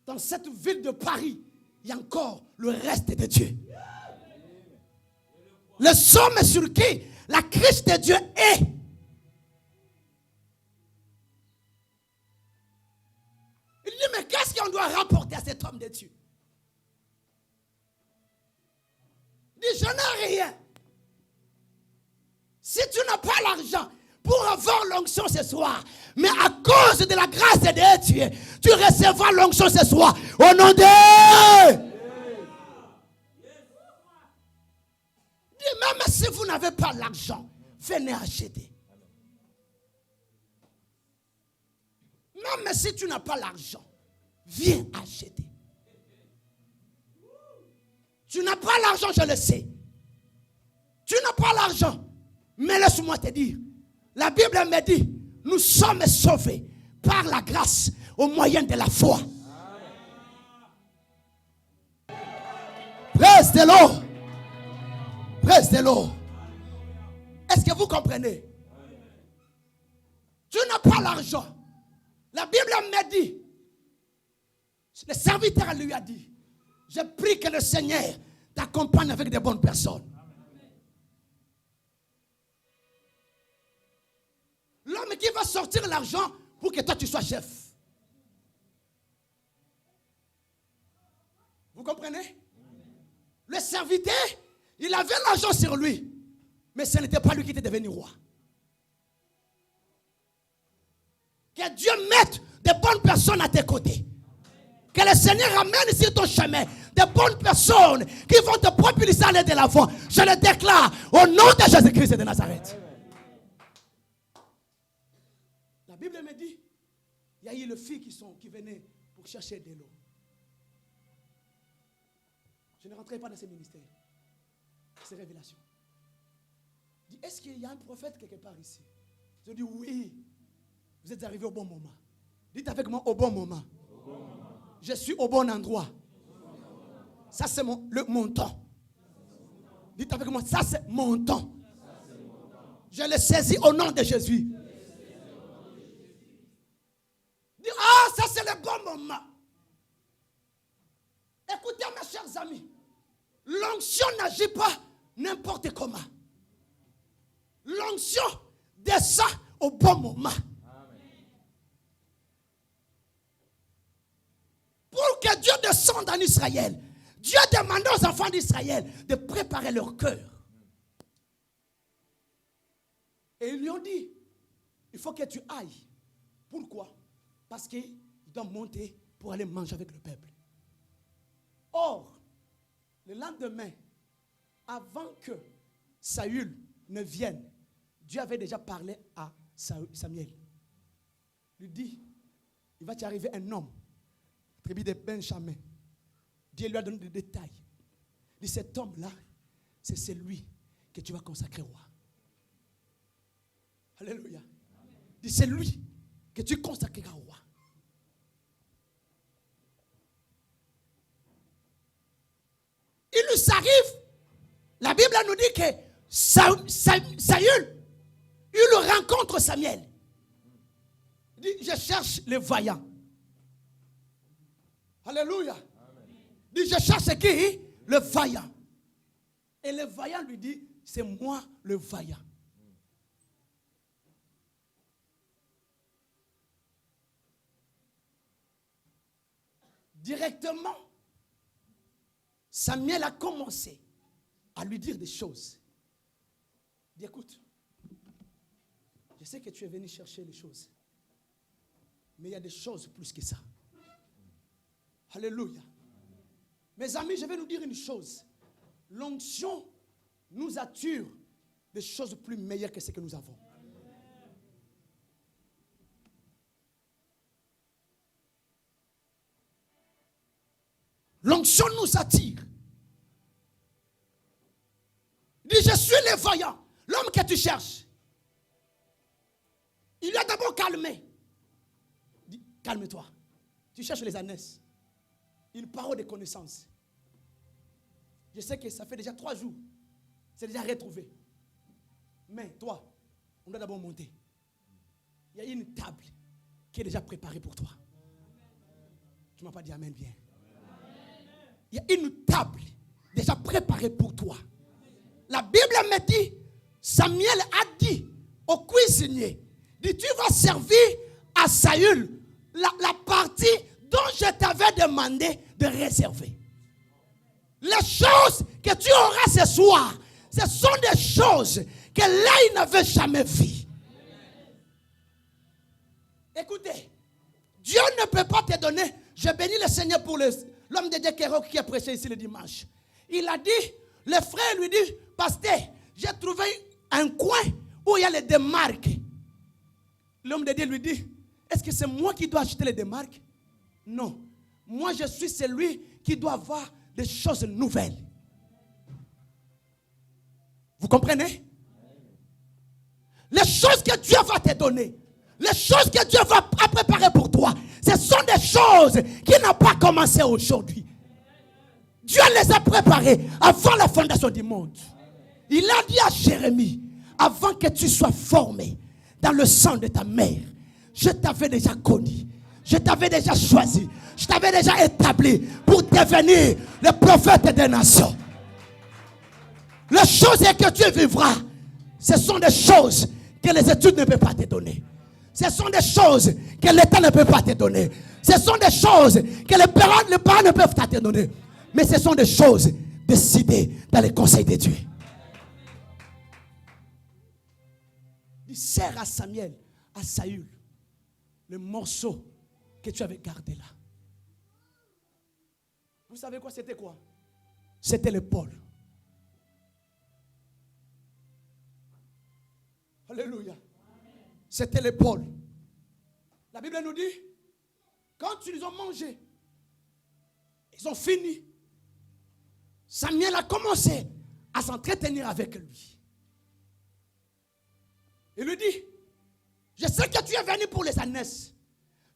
Dans cette ville de Paris, il y a encore le reste de Dieu. Les hommes sur qui la Christ de Dieu est. Il dit, mais qu'est-ce qu'on doit rapporter à cet homme de Dieu? Il dit, je n'ai rien. Si tu n'as pas l'argent pour avoir l'onction ce soir, mais à cause de la grâce de Dieu, tu recevras l'onction ce soir. Au nom de... Même si vous n'avez pas l'argent, venez acheter. Même si tu n'as pas l'argent, viens acheter. Tu n'as pas l'argent, je le sais. Tu n'as pas l'argent. Mais laisse-moi te dire, la Bible me dit, nous sommes sauvés par la grâce au moyen de la foi. Praise the Lord. Praise the Lord. Est-ce que vous comprenez? Tu n'as pas l'argent. La Bible me dit, le serviteur lui a dit, je prie que le Seigneur t'accompagne avec des bonnes personnes. L'homme qui va sortir l'argent pour que toi tu sois chef. Vous comprenez? Le serviteur, il avait l'argent sur lui, mais ce n'était pas lui qui était devenu roi. Que Dieu mette de bonnes personnes à tes côtés. Que le Seigneur amène sur ton chemin de bonnes personnes qui vont te propulser à aller de l'avant. Je le déclare au nom de Jésus-Christ de Nazareth. La Bible me dit, il y a eu les filles qui venaient pour chercher de l'eau. Je ne rentrerai pas dans ces ministères, ces révélations. Je dis, est-ce qu'il y a un prophète quelque part ici? Je dis, oui, vous êtes arrivé au bon moment. Dites avec moi, au bon moment. Je suis au bon endroit. Ça, c'est mon temps. Dites avec moi, ça, c'est mon temps. Je le saisis au nom de Jésus. Dites, ah, ça, c'est le bon moment. Écoutez, mes chers amis, l'onction n'agit pas n'importe comment. L'onction descend au bon moment. Pour que Dieu descende en Israël, Dieu demande aux enfants d'Israël de préparer leur cœur. Et ils lui ont dit, il faut que tu ailles. Pourquoi? Parce qu'ils doivent monter pour aller manger avec le peuple. Or, le lendemain, avant que Saül ne vienne, Dieu avait déjà parlé à Samuel. Il lui dit, il va t'arriver un homme, tribu de Benjamin. Dieu lui a donné des détails. Il dit, cet homme-là, c'est celui que tu vas consacrer roi. Alléluia. Il dit, c'est lui que tu consacreras roi. Il nous arrive, la Bible nous dit que Saül, il rencontre Samuel. Il dit, je cherche le vaillant. Alléluia. Il dit, je cherche qui? Le vaillant. Et le vaillant lui dit, c'est moi le vaillant. Directement, Samuel a commencé à lui dire des choses. Il dit, écoute, je sais que tu es venu chercher les choses, mais il y a des choses plus que ça. Alléluia. Mes amis, je vais nous dire une chose. L'onction nous attire des choses plus meilleures que ce que nous avons. L'onction nous attire. voyant, l'homme que tu cherches, il a d'abord calmé. Dis, calme-toi. Tu cherches les ânesses. Une parole de connaissance. Je sais que ça fait déjà 3 jours. C'est déjà retrouvé. Mais toi, on doit d'abord monter. Il y a une table qui est déjà préparée pour toi. Tu ne m'as pas dit amen bien. Il y a une table déjà préparée pour toi. La Bible me dit, Samuel a dit au cuisinier, dit, tu vas servir à Saül la partie dont je t'avais demandé de réserver. Les choses que tu auras ce soir, ce sont des choses que là, il n'avait jamais vues. Écoutez, Dieu ne peut pas te donner. Je bénis le Seigneur pour l'homme de Dieu qui a prêché ici le dimanche. Il a dit, le frère lui dit, pasteur, j'ai trouvé un coin où il y a les démarques. L'homme de Dieu lui dit, est-ce que c'est moi qui dois acheter les démarques? Non. Moi, je suis celui qui doit avoir des choses nouvelles. Vous comprenez? Les choses que Dieu va te donner, les choses que Dieu va préparer pour toi, ce sont des choses qui n'ont pas commencé aujourd'hui. Dieu les a préparées avant la fondation du monde. Il a dit à Jérémie, avant que tu sois formé dans le sang de ta mère, je t'avais déjà connu, je t'avais déjà choisi, je t'avais déjà établi pour devenir le prophète des nations. Les choses que tu vivras, ce sont des choses que les études ne peuvent pas te donner. Ce sont des choses que l'État ne peut pas te donner. Ce sont des choses que les parents ne peuvent pas te donner. Mais ce sont des choses décidées dans les conseils de Dieu. Il sert à Samuel, à Saül, le morceau que tu avais gardé là. Vous savez quoi? C'était quoi? C'était l'épaule. Alléluia. C'était l'épaule. La Bible nous dit, quand ils ont mangé, ils ont fini. Samuel a commencé à s'entretenir avec lui. Il lui dit, je sais que tu es venu pour les ânesses,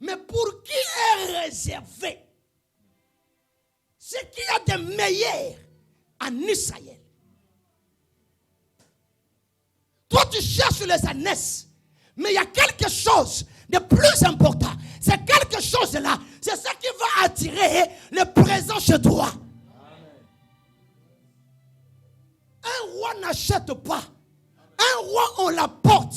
mais pour qui est réservé ce qu'il y a de meilleur en Israël? Toi, tu cherches les ânesses, mais il y a quelque chose de plus important. C'est quelque chose-là, c'est ça qui va attirer le présent chez toi. Un roi n'achète pas. Un roi, on l'apporte.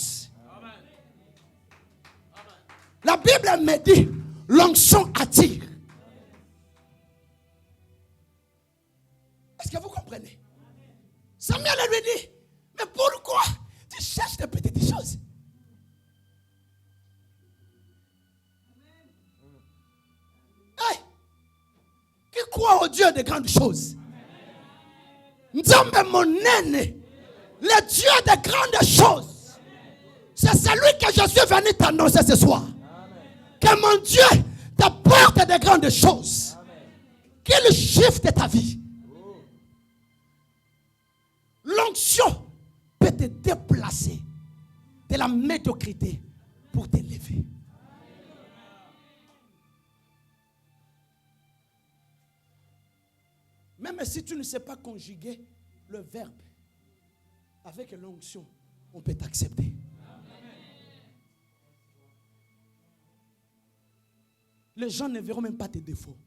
La Bible me dit, l'onction attire. Est-ce que vous comprenez? Samuel lui dit, mais pourquoi tu cherches des petites choses? Hey, qui croit au Dieu de grandes choses? Nzambe monene, le Dieu de grandes choses. C'est celui que je suis venu t'annoncer ce soir. Que mon Dieu t'apporte de grandes choses. Qu'il shift ta vie. L'onction peut te déplacer de la médiocrité pour t'élever. Même si tu ne sais pas conjuguer le verbe avec l'onction, on peut t'accepter. Les gens ne verront même pas tes défauts.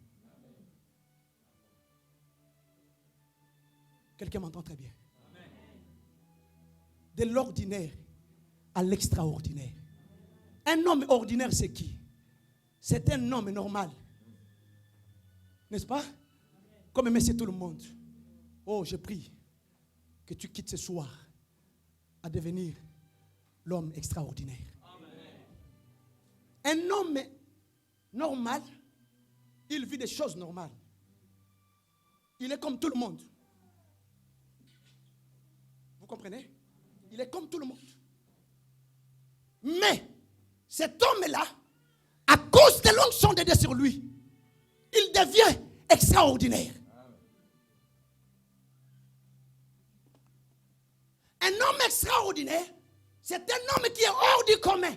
Quelqu'un m'entend très bien. De l'ordinaire à l'extraordinaire. Un homme ordinaire, c'est qui? C'est un homme normal. N'est-ce pas? Comme monsieur tout le monde. Oh, je prie que tu quittes ce soir à devenir l'homme extraordinaire. Amen. Un homme normal, il vit des choses normales. Il est comme tout le monde. Vous comprenez? Il est comme tout le monde. Mais cet homme-là, à cause de l'onction de Dieu sur lui, il devient extraordinaire. Un Un homme extraordinaire, c'est un homme qui est hors du commun,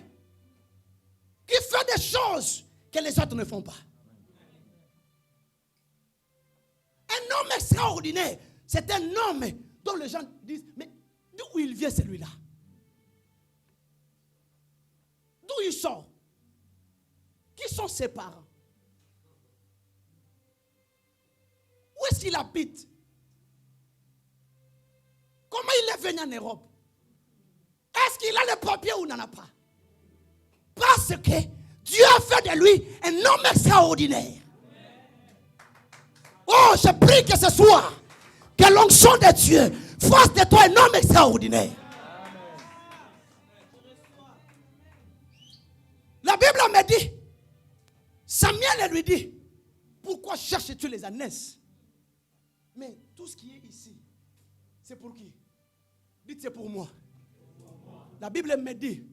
qui fait des choses que les autres ne font pas. Un homme extraordinaire, c'est un homme dont les gens disent, mais d'où il vient celui-là? D'où il sort? Qui sont ses parents? Où est-ce qu'il habite? Comment il est venu en Europe? Est-ce qu'il a les papiers ou n'en a pas? Parce que Dieu a fait de lui un homme extraordinaire. Oh, je prie que ce soir, que l'onction de Dieu fasse de toi un homme extraordinaire. La Bible me dit, Samuel lui dit, pourquoi cherches-tu les ânesses? Mais tout ce qui est ici, c'est pour qui? Dites, c'est pour moi. La Bible me dit,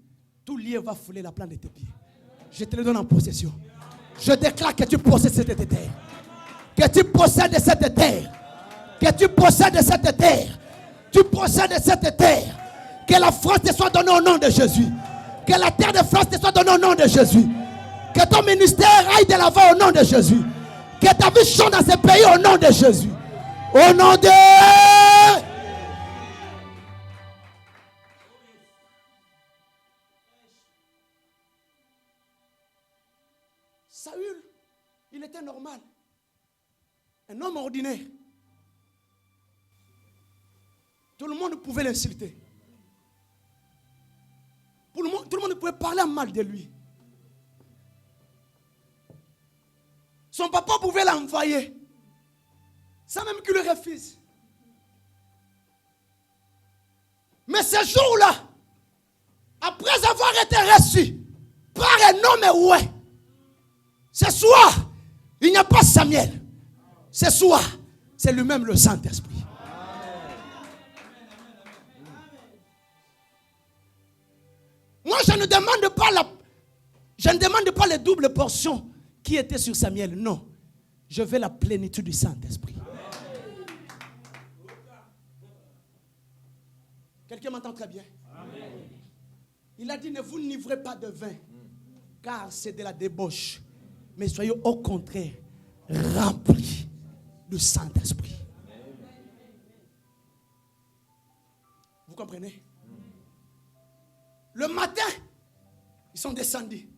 tout lieu va fouler la plante de tes pieds. Je te le donne en possession. Je déclare que tu possèdes cette terre. Que tu possèdes cette terre. Que tu possèdes cette terre. Tu possèdes cette terre. Que la France te soit donnée au nom de Jésus. Que la terre de France te soit donnée au nom de Jésus. Que ton ministère aille de l'avant au nom de Jésus. Que ta vie chante dans ce pays au nom de Jésus. Au nom de... Saül, il était normal. Un homme ordinaire. Tout le monde pouvait l'insulter. Tout le monde pouvait parler mal de lui. Son papa pouvait l'envoyer sans même qu'il le refuse. Mais ce jour-là, après avoir été reçu par un homme oué, ce soir, il n'y a pas Samuel. Ce soir, c'est lui-même le Saint-Esprit. Moi, je ne demande pas les doubles portions qui étaient sur Samuel. Non. Je veux la plénitude du Saint-Esprit. Quelqu'un m'entend très bien? Amen. Il a dit, ne vous livrez pas de vin, car c'est de la débauche. Mais soyez au contraire remplis du Saint-Esprit. Vous comprenez? Le matin, ils sont descendus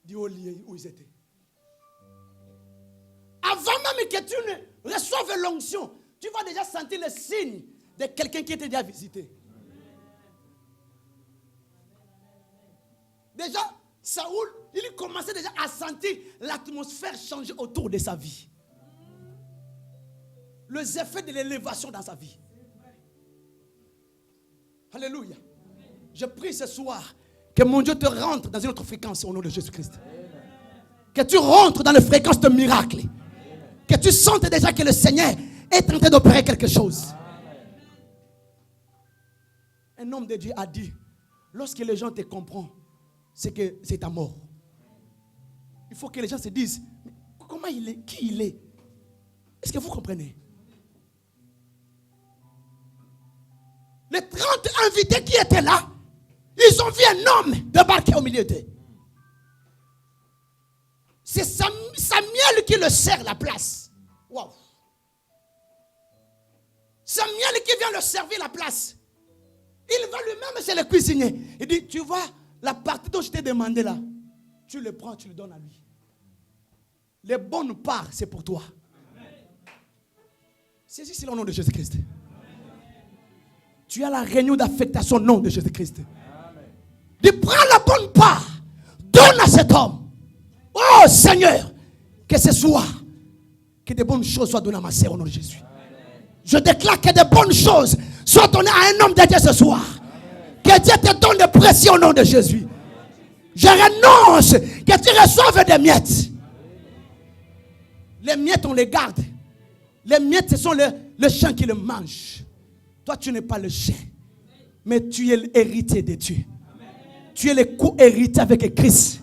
du haut lieu où ils étaient. Avant même que tu ne reçoives l'onction, tu vas déjà sentir le signe de quelqu'un qui était déjà visité. Déjà, Saoul, il commençait déjà à sentir l'atmosphère changer autour de sa vie. Les effets de l'élévation dans sa vie. Alléluia. Je prie ce soir que mon Dieu te rentre dans une autre fréquence au nom de Jésus-Christ. Que tu rentres dans les fréquences de miracles. Que tu sentes déjà que le Seigneur est en train d'opérer quelque chose. Un homme de Dieu a dit, lorsque les gens te comprennent, c'est que c'est ta mort. Il faut que les gens se disent, mais comment il est, qui il est? Est-ce que vous comprenez? Les 30 invités qui étaient là, ils ont vu un homme débarquer au milieu d'eux. C'est Samuel qui le sert la place. Wow. Samuel qui vient le servir la place. Il va lui-même chez le cuisinier. Il dit, tu vois, la partie dont je t'ai demandé là, tu le prends, tu le donnes à lui. Les bonnes parts, c'est pour toi. Saisis le nom de Jésus-Christ. Tu as la réunion d'affectation au nom de Jésus-Christ. Dis, prends la bonne part. Donne à cet homme. Oh Seigneur, que ce soit, que de bonnes choses soient données à ma sœur au nom de Jésus. Je déclare que de bonnes choses soient données à un homme de Dieu ce soir. Que Dieu te donne de précieux au nom de Jésus. Je renonce que tu reçoives des miettes. Les miettes, on les garde. Les miettes, ce sont les chiens qui les mangent. Toi, tu n'es pas le chien, mais tu es l'héritier de Dieu. Tu es le co-héritier avec Christ.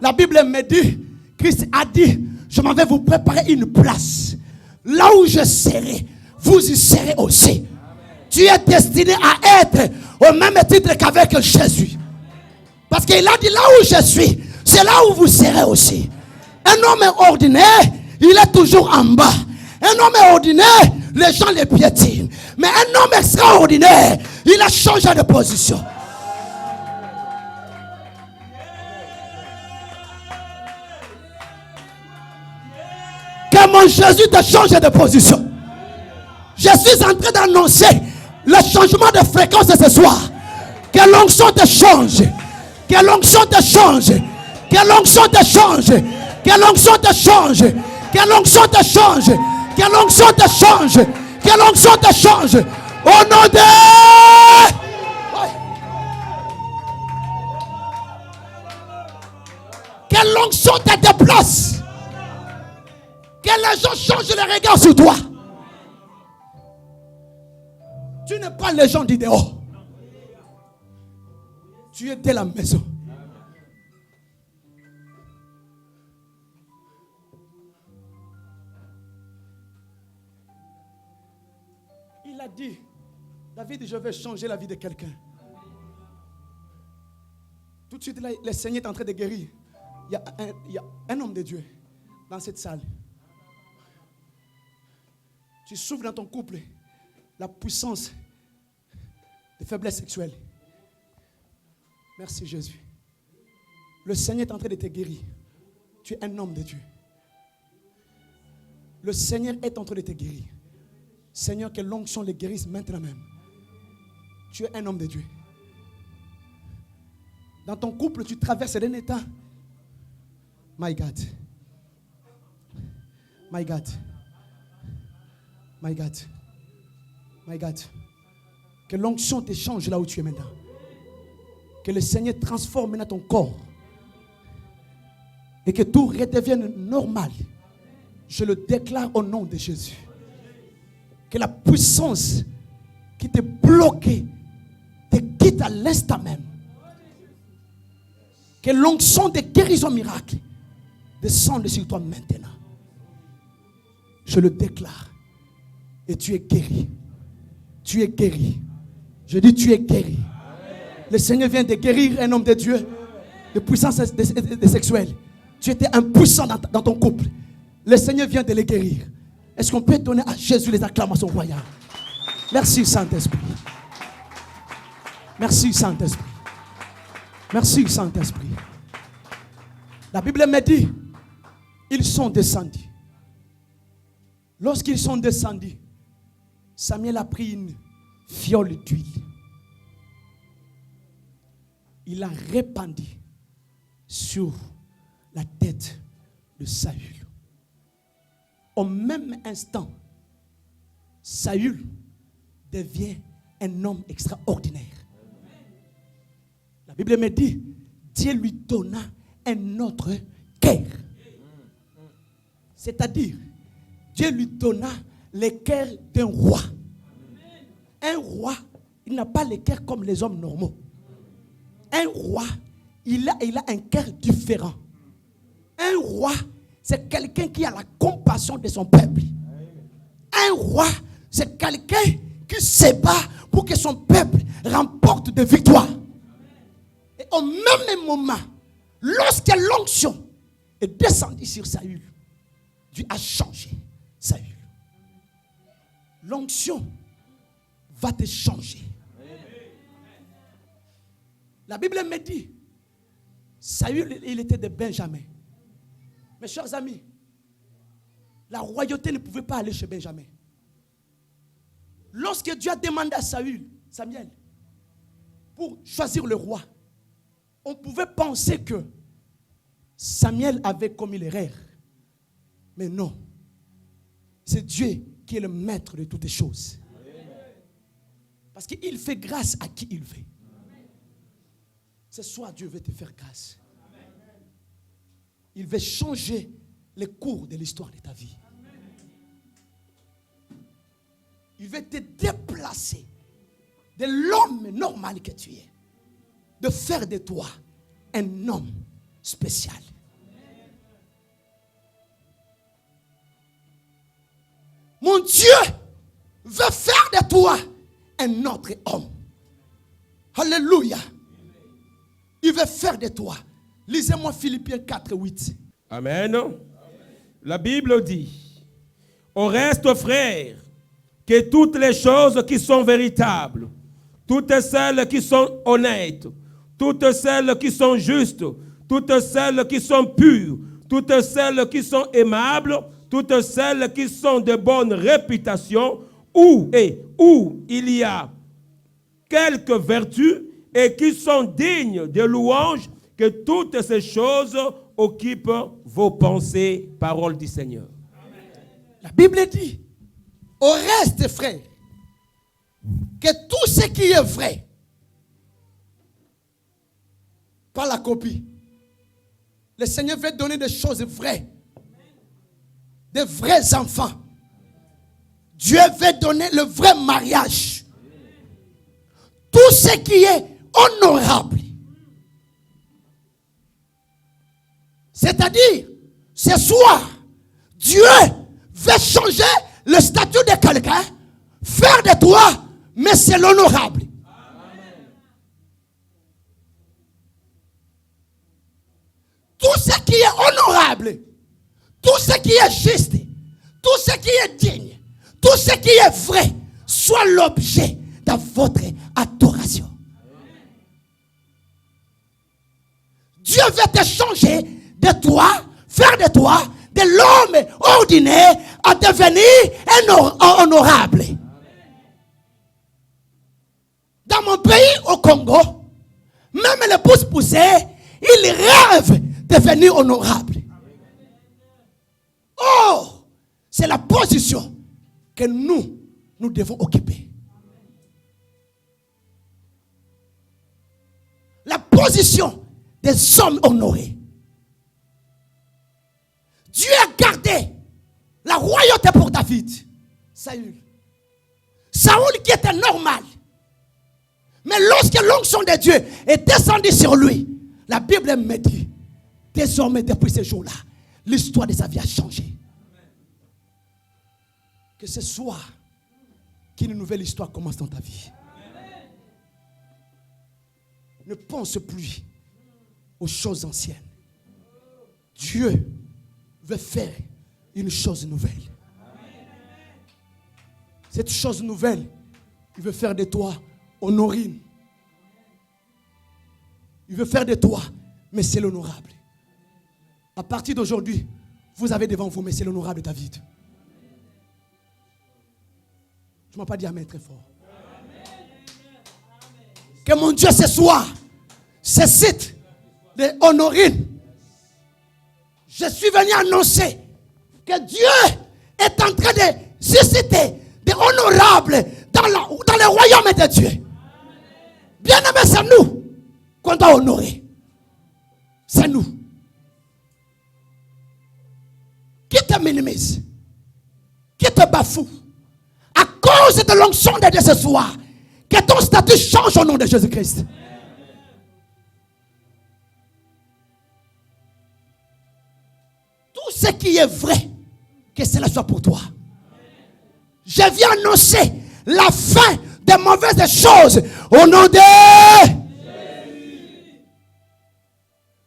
La Bible me dit, Christ a dit, je m'en vais vous préparer une place. Là où je serai, vous y serez aussi. Tu es destiné à être au même titre qu'avec Jésus. Parce qu'il a dit là où je suis, c'est là où vous serez aussi. Un homme ordinaire, il est toujours en bas. Un homme ordinaire, les gens les piétinent. Mais un homme extraordinaire, il a changé de position. Que mon Jésus te change de position. Je suis en train d'annoncer le changement de fréquence de ce soir. Que l'onction te change. Que l'onction te change. Que l'onction te change. Que l'onction te change. Que l'onction te change. Que l'onction te change. Que l'onction te change. Au nom de... Que l'onction te déplace. Que les gens changent le regard sur toi. Tu n'es pas les gens du dehors. Tu es de la maison. Il a dit, David, je vais changer la vie de quelqu'un. Tout de suite, là, le Seigneur est en train de guérir. Il y a un homme de Dieu dans cette salle. Tu souffres dans ton couple la puissance de faiblesse sexuelle. Merci Jésus. Le Seigneur est en train de te guérir. Tu es un homme de Dieu. Le Seigneur est en train de te guérir. Seigneur, que l'onction les guérisse maintenant même. Tu es un homme de Dieu. Dans ton couple, tu traverses d'un état. My God. My God. My God. My God. Que l'onction te change là où tu es maintenant. Que le Seigneur transforme maintenant ton corps. Et que tout redevienne normal. Je le déclare au nom de Jésus. Que la puissance qui te bloquait te quitte à l'instant même. Que l'onction de guérison miracle descende sur toi maintenant. Je le déclare. Et tu es guéri. Tu es guéri. Je dis tu es guéri. Le Seigneur vient de guérir un homme de Dieu de puissance sexuelle. Tu étais impuissant dans ton couple. Le Seigneur vient de le guérir. Est-ce qu'on peut donner à Jésus les acclamations royales? Merci Saint-Esprit. Merci Saint-Esprit. Merci Saint-Esprit. La Bible me dit, ils sont descendus. Lorsqu'ils sont descendus, Samuel a pris une fiole d'huile. Il a répandu sur la tête de Saül. Au même instant, Saül devient un homme extraordinaire. La Bible me dit, Dieu lui donna un autre cœur. C'est-à-dire, Dieu lui donna le cœur d'un roi. Un roi, il n'a pas le cœur comme les hommes normaux. Un roi, il a un cœur différent. Un roi, c'est quelqu'un qui a la compassion de son peuple. Un roi, c'est quelqu'un qui se bat pour que son peuple remporte des victoires. Et au même moment, lorsque l'onction est descendue sur Saül, Dieu a changé Saül. L'onction va te changer. La Bible me dit, Saül, il était de Benjamin. Mes chers amis, la royauté ne pouvait pas aller chez Benjamin. Lorsque Dieu a demandé à Samuel, pour choisir le roi, on pouvait penser que Samuel avait commis l'erreur. Mais non. C'est Dieu qui est le maître de toutes les choses. Parce qu'il fait grâce à qui il veut. Ce soir, Dieu veut te faire grâce. Il veut changer le cours de l'histoire de ta vie. Il veut te déplacer de l'homme normal que tu es. De faire de toi un homme spécial. Mon Dieu veut faire de toi un autre homme. Alléluia. Il veut faire de toi. Lisez-moi Philippiens 4, 8. Amen. La Bible dit, au reste, frères, que toutes les choses qui sont véritables, toutes celles qui sont honnêtes, toutes celles qui sont justes, toutes celles qui sont pures, toutes celles qui sont aimables, toutes celles qui sont de bonne réputation, où il y a quelques vertus et qui sont dignes de louange, que toutes ces choses occupent vos pensées, parole du Seigneur. La Bible dit, au reste, frères, que tout ce qui est vrai, pas la copie. Le Seigneur veut donner des choses vraies, des vrais enfants. Dieu veut donner le vrai mariage. Tout ce qui est honorable. C'est-à-dire, ce soir, Dieu veut changer le statut de quelqu'un, faire de toi, mais c'est l'honorable. Tout ce qui est honorable, tout ce qui est juste, tout ce qui est digne, tout ce qui est vrai, soit l'objet de votre adoration. Dieu veut te changer de toi, faire de toi, de l'homme ordinaire, à devenir un honorable. Dans mon pays, au Congo, même les pouces-poussés, ils rêvent de devenir honorables. Oh, c'est la position que nous devons occuper. La position des hommes honorés. Dieu a gardé la royauté pour David. Saül qui était normal. Mais lorsque l'onction de Dieu est descendue sur lui, la Bible me dit, désormais depuis ce jour-là, l'histoire de sa vie a changé. Que ce soit qu'une nouvelle histoire commence dans ta vie. Ne pense plus aux choses anciennes. Dieu veut faire une chose nouvelle. Cette chose nouvelle, il veut faire de toi honorine. Il veut faire de toi, mais c'est l'honorable. À partir d'aujourd'hui, vous avez devant vous, mais c'est l'honorable David. Je ne m'en pas dit amen très fort. Que mon Dieu ce soir cesse de honorine. Je suis venu annoncer que Dieu est en train de susciter des honorables dans le royaume de Dieu. Bien aimé, c'est nous qu'on doit honorer. C'est nous. Qui te minimise, qui te bafoue, à cause de l'onction de Dieu ce soir, que ton statut change au nom de Jésus-Christ. Tout ce qui est vrai, que cela soit pour toi. Je viens annoncer la fin des mauvaises choses au nom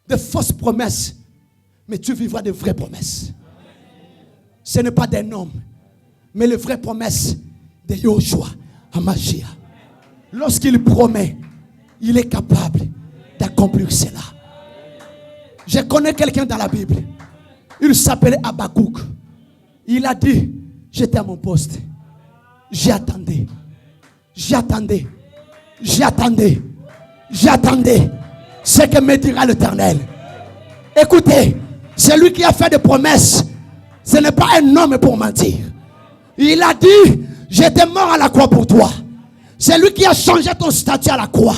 de fausses promesses. Mais tu vivras de vraies promesses. Ce n'est pas d'un homme, mais les vraies promesses de Yoshua Hamashiach. Lorsqu'il promet, il est capable d'accomplir cela. Je connais quelqu'un dans la Bible. Il s'appelait Habakkuk. Il a dit, j'étais à mon poste. J'attendais. J'attendais. J'attendais. J'attendais ce que me dira l'Éternel. Écoutez, celui qui a fait des promesses, ce n'est pas un homme pour mentir. Il a dit, j'étais mort à la croix pour toi. C'est lui qui a changé ton statut à la croix.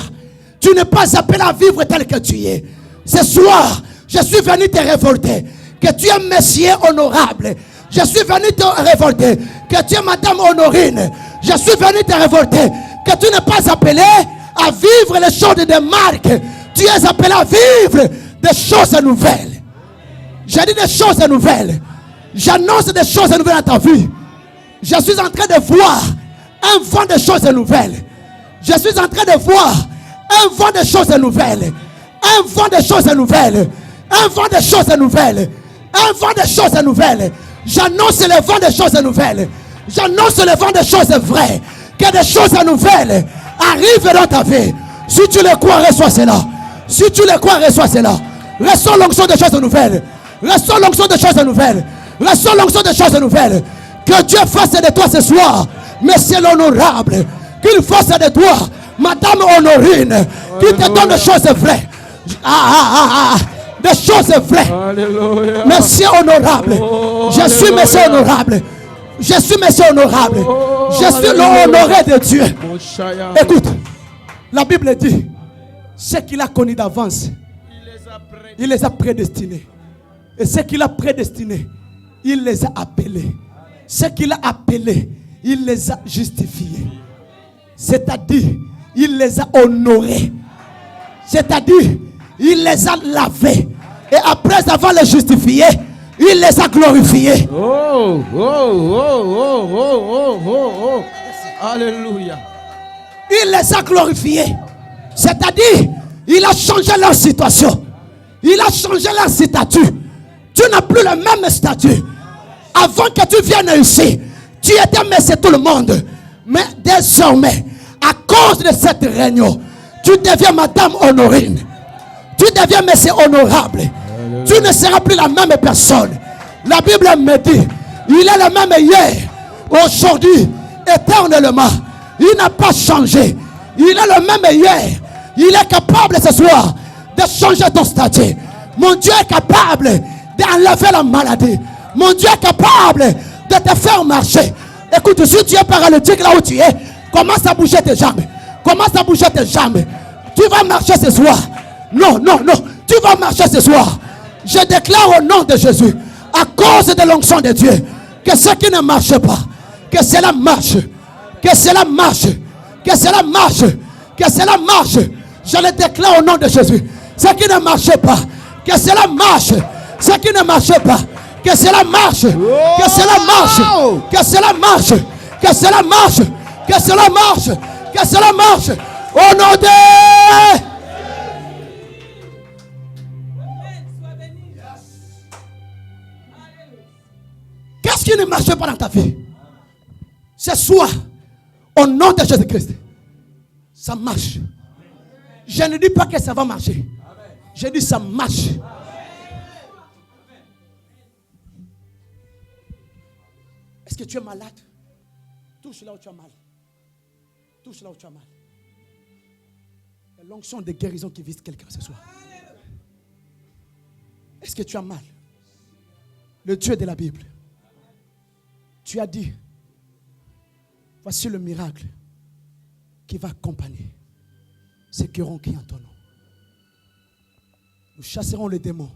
Tu n'es pas appelé à vivre tel que tu es. Ce soir, je suis venu te révolter. Que tu es Messie honorable. Je suis venu te révolter. Que tu es Madame Honorine. Je suis venu te révolter. Que tu n'es pas appelé à vivre les choses de marque. Tu es appelé à vivre des choses nouvelles. J'ai dit des choses nouvelles. J'annonce des choses nouvelles à ta vie. Je suis en train de voir un vent de choses nouvelles. Je suis en train de voir un vent de choses nouvelles. Un vent de choses nouvelles. Un vent de choses nouvelles. Un vent de choses nouvelles. J'annonce le vent de choses nouvelles. J'annonce le vent de choses vraies. Que des choses nouvelles arrivent dans ta vie. Si tu le crois, reçois cela. Si tu le crois, reçois cela. Reçois l'onction de choses nouvelles. Reçois l'onction de choses nouvelles. Reçois l'onction de choses nouvelles. Que Dieu fasse de toi ce soir, Monsieur l'honorable. Qu'il fasse de toi, Madame Honorine, qui te donne des choses vraies. Des choses vraies. Alléluia. Monsieur honorable. Oh, Je suis alléluia. Monsieur honorable. Je suis Monsieur honorable. Oh, Je suis alléluia. l'honoré de Dieu. Mon chaya. Écoute, la Bible dit, ce qu'il a connu d'avance, il les a prédestinés. Et ce qu'il a prédestinés, il les a appelés. Ce qu'il a appelés, il les a justifiés. C'est-à-dire, il les a honorés. C'est-à-dire, il les a lavés. Et après avoir les justifiés, il les a glorifiés. Oh, oh, oh, oh, oh, oh, oh, oh. Alléluia. Il les a glorifiés. C'est-à-dire, il a changé leur situation. Il a changé leur statut. Tu n'as plus le même statut. Avant que tu viennes ici, tu étais monsieur tout le monde. Mais désormais, à cause de cette réunion, tu deviens Madame Honorine. Tu deviens monsieur honorable. Tu ne seras plus la même personne. La Bible me dit, il est le même hier, aujourd'hui, éternellement. Il n'a pas changé. Il est le même hier. Il est capable ce soir de changer ton statut. Mon Dieu est capable d'enlever la maladie. Mon Dieu est capable de te faire marcher. Écoute, si tu es paralytique là où tu es, commence à bouger tes jambes. Commence à bouger tes jambes. Tu vas marcher ce soir. Non, non, non. Tu vas marcher ce soir. Je déclare au nom de Jésus, à cause de l'onction de Dieu, que ce qui ne marche pas, que cela marche. Que cela marche. Que cela marche. Que cela marche. Je le déclare au nom de Jésus. Ce qui ne marche pas, que cela marche. Ce qui ne marche pas, que cela marche. Que cela marche. Que cela marche. Que cela marche. Que cela marche. Que cela marche. Au nom de... Qu'est-ce qui ne marche pas dans ta vie? Ce soir, au nom de Jésus-Christ, ça marche. Je ne dis pas que ça va marcher. Je dis ça marche. Est-ce que tu es malade? Touche là où tu as mal. Touche là où tu as mal. Il y a l'onction de guérison qui vise quelqu'un ce soir. Est-ce que tu as mal? Le Dieu de la Bible. Tu as dit, voici le miracle qui va accompagner ceux qui auront crié en ton nom. Nous chasserons les démons.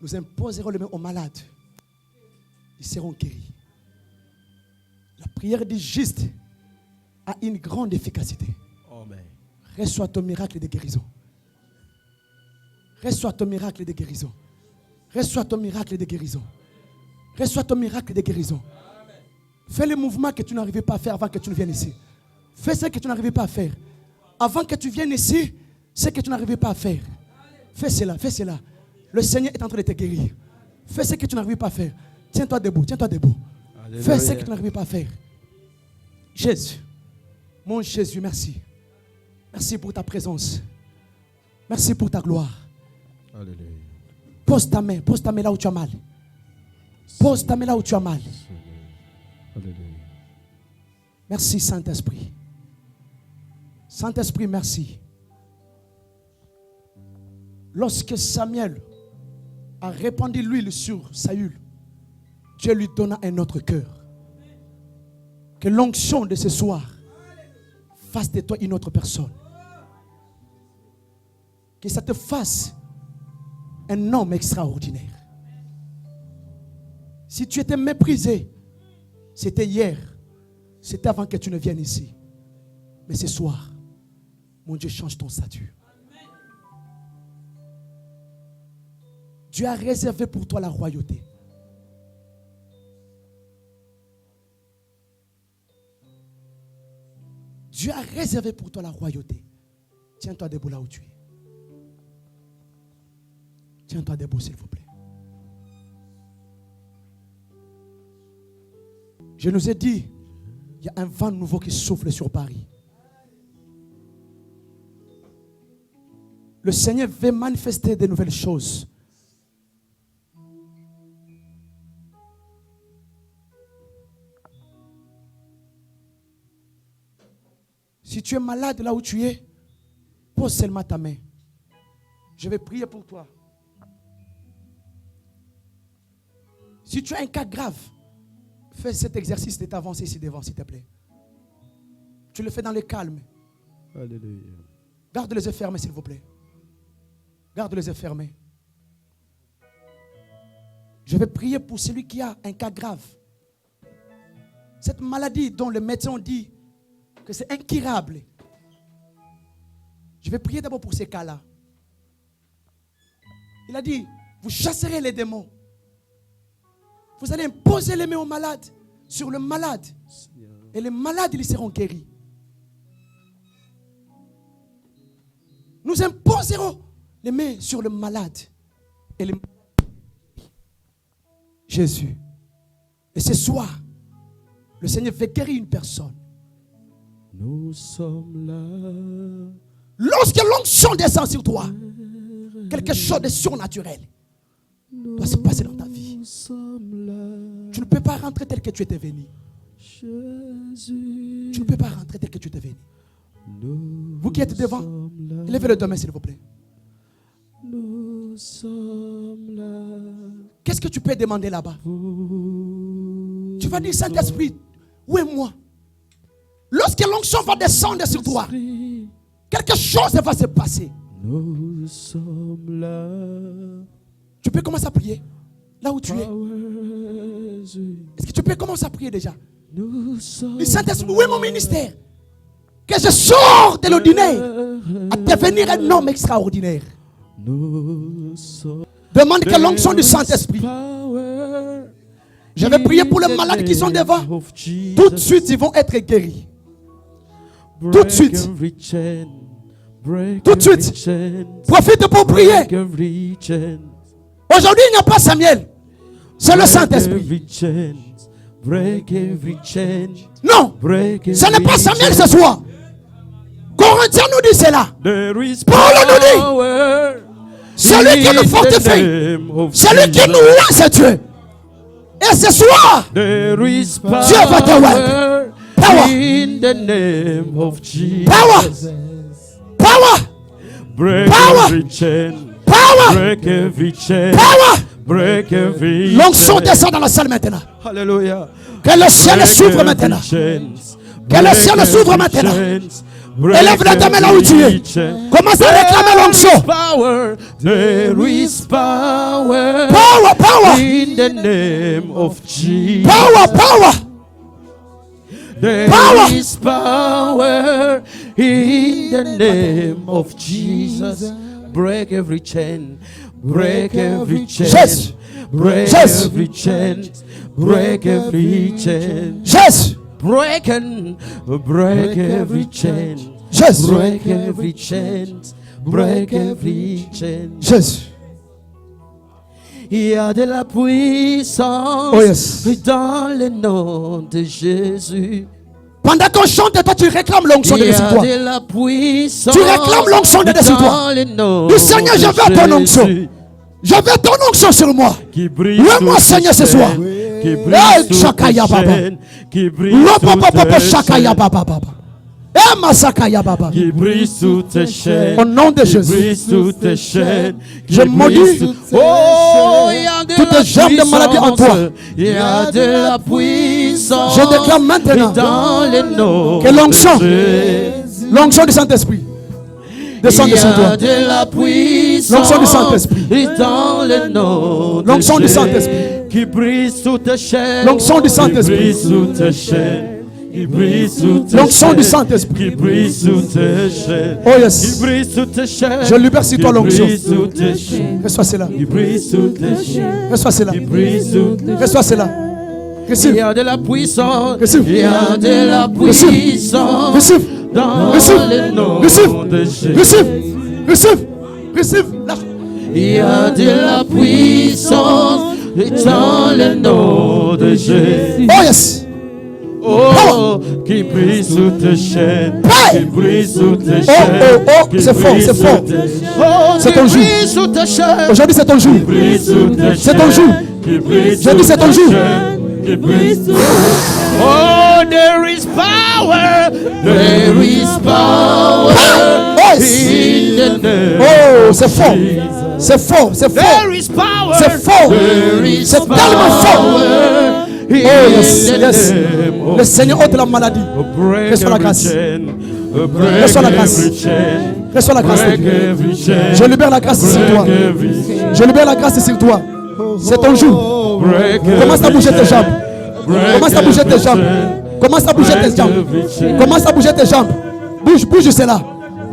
Nous imposerons les mains aux malades. Ils seront guéris. La prière du juste a une grande efficacité. Amen. Reçois ton miracle de guérison. Reçois ton miracle de guérison. Reçois ton miracle de guérison. Reçois ton miracle de guérison. Fais le mouvement que tu n'arrivais pas à faire avant que tu ne viennes ici. Fais ce que tu n'arrivais pas à faire. Avant que tu viennes ici, ce que tu n'arrivais pas à faire. Fais cela, fais cela. Le Seigneur est en train de te guérir. Fais ce que tu n'arrivais pas à faire. Tiens-toi debout, tiens-toi debout. Alléluia. Fais ce que tu n'arrivais pas à faire. Jésus, mon Jésus, merci. Merci pour ta présence. Merci pour ta gloire. Alléluia. Pose ta main là où tu as mal. Pose ta main là où tu as mal. Alléluia. Merci Saint-Esprit. Saint-Esprit, merci. Lorsque Samuel a répandu l'huile sur Saül, Dieu lui donna un autre cœur. Que l'onction de ce soir fasse de toi une autre personne. Que ça te fasse un homme extraordinaire. Si tu étais méprisé, c'était hier, c'était avant que tu ne viennes ici. Mais ce soir, mon Dieu change ton statut. Dieu a réservé pour toi la royauté. Dieu a réservé pour toi la royauté. Tiens-toi debout là où tu es. Tiens-toi debout, s'il vous plaît. Je nous ai dit, il y a un vent nouveau qui souffle sur Paris. Le Seigneur veut manifester de nouvelles choses. Si tu es malade là où tu es, pose seulement ta main. Je vais prier pour toi. Si tu as un cas grave, fais cet exercice de t'avancer ici devant, s'il te plaît. Tu le fais dans le calme. Alléluia. Garde les yeux fermés, s'il vous plaît. Garde les yeux fermés. Je vais prier pour celui qui a un cas grave. Cette maladie dont le médecin dit que c'est incurable. Je vais prier d'abord pour ces cas-là. Il a dit, vous chasserez les démons. Vous allez imposer les mains aux malades, sur le malade. Et les malades, ils seront guéris. Nous imposerons les mains sur le malade. Et les... Jésus. Et ce soir, le Seigneur veut guérir une personne. Nous sommes là. Lorsque l'onction descend sur toi, quelque chose de surnaturel doit se passer dans ta vie. Tu ne peux pas rentrer tel que tu étais venu. Tu ne peux pas rentrer tel que tu étais venu. Vous qui êtes devant, levez le deux mains, s'il vous plaît. Nous sommes là. Qu'est-ce que tu peux demander là-bas? Tu vas dire, Saint-Esprit, où est moi? Lorsque l'onction va descendre sur toi, quelque chose va se passer. Nous sommes là. Tu peux commencer à prier là où tu es. Est-ce que tu peux commencer à prier déjà? Nous sommes Le Saint-Esprit, où est mon ministère? Que je sors de l'ordinaire à devenir un homme extraordinaire. Nous sommes. Demande que l'onction du Saint-Esprit. Je vais prier pour les malades qui sont devant. Tout de suite, ils vont être guéris. Tout de suite. Tout de suite. Profite pour prier. Aujourd'hui, il n'y a pas Samuel. C'est le Saint-Esprit. Non, ce n'est pas Samuel ce soir. Corinthiens nous dit cela. Paul nous dit, celui qui nous fortifie, celui qui nous lance Dieu. Et ce soir, Dieu va te voir. Power. In the name of Jesus. Power. Power. Break Power. every chain. Power. Break every chain. Power. Break every L'onction chain. descend dans la salle maintenant. Hallelujah. Que le ciel Break s'ouvre every maintenant. chains. Que le Break ciel s'ouvre every maintenant. chains. Break Élève la main là où tu es. every chain. Commence à réclamer l'onction. Power. There is power. Power, power. In the name of Jesus. Power, power. There Power. is power in the name of Jesus. Break every chain. Break every chain. Yes. Break Yes. every chain. Break every chain. Jésus. Break every chain. Jésus. Break every chain. Break every chain. Jésus. Il y a de la puissance Oh, yes. dans le nom de Jésus. Pendant qu'on chante, toi tu réclames l'onction de Il y sur a toi. de la puissance. Tu réclames l'onction de sur toi. dans le nom Dis, Seigneur, je de veux ton onction. Jésus. Je veux ton onction sur moi. Qui brille Oui, sous moi, tes Seigneur, ce chaînes, soir. Qui brille Hey, sous tes Chakaya Baba. chaînes, qui brille Lopopopopo sous tes Shakaya chaînes, Baba Baba. Eh, Masakaya Baba. qui brille sous tes chaînes, Au nom de qui Jésus. brille sous tes chaînes, qui Je brille maudis sous tes Oh, il y a de toutes la les germes de maladie en toi. puissance, il y a de la puissance. Je déclare maintenant dans le nom que l'onction, de Jésus. l'onction du Saint-Esprit, descend Il y sur a toi. de la puissance L'onction du Saint-Esprit. dans le nom de L'onction du Jésus. Saint-Esprit. Qui brille sous tes chaînes. L'onction du Qui Saint-Esprit. brille sous tes chaînes. Qui brille sous tes L'onction du chaînes. Saint-Esprit. Qui brille sous tes chaînes. Oh, yes. Qui brille sous tes chaînes. Je libère sur toi Qui l'onction. brille sous tes chaînes. Reçois cela. Qui brille sous tes chaînes. Reçois cela. Qui brille sous tes chaînes. Reçois cela. Il Receive. y a de la puissance. Receive. Il y a de la Receive. puissance. Receive. dans Receive, le nom receive, de Jésus. receive. Lâche. Il y a de la puissance dans le nom de Jésus. Oh yes. Oh, qui brise sous tes chaînes, Hey! qui brise sous tes Oh, chaînes. oh, qui c'est fort, brise c'est sous fort. tes- Oh, C'est qui ton jour. brise sous tes chaînes, Aujourd'hui c'est ton jour. qui brise sous tes C'est ton chaînes, jour. qui brise Je dis sous c'est ton tes jour. chaînes, qui brise sous- Oh, there is power, there is power Oh, yes. in the name. Oh, c'est fort. C'est fort, c'est fort. There is power. C'est fort. There is C'est tellement fort. power in Oh yes, the yes. name of Le Seigneur ôte la maladie. break Reçois la every grâce. chain, break Reçois la grâce. every chain, Reçois la grâce de break Dieu. every chain, Je libère la grâce sur toi. break every chain, Je libère la grâce sur toi. C'est ton jour. break Commence à every bouger tes chain, jambes. break Commence à bouger tes every jambes. chain, Commence à bouger tes break jambes. every chain. Commence à bouger tes jambes. Bouge, bouge, c'est là.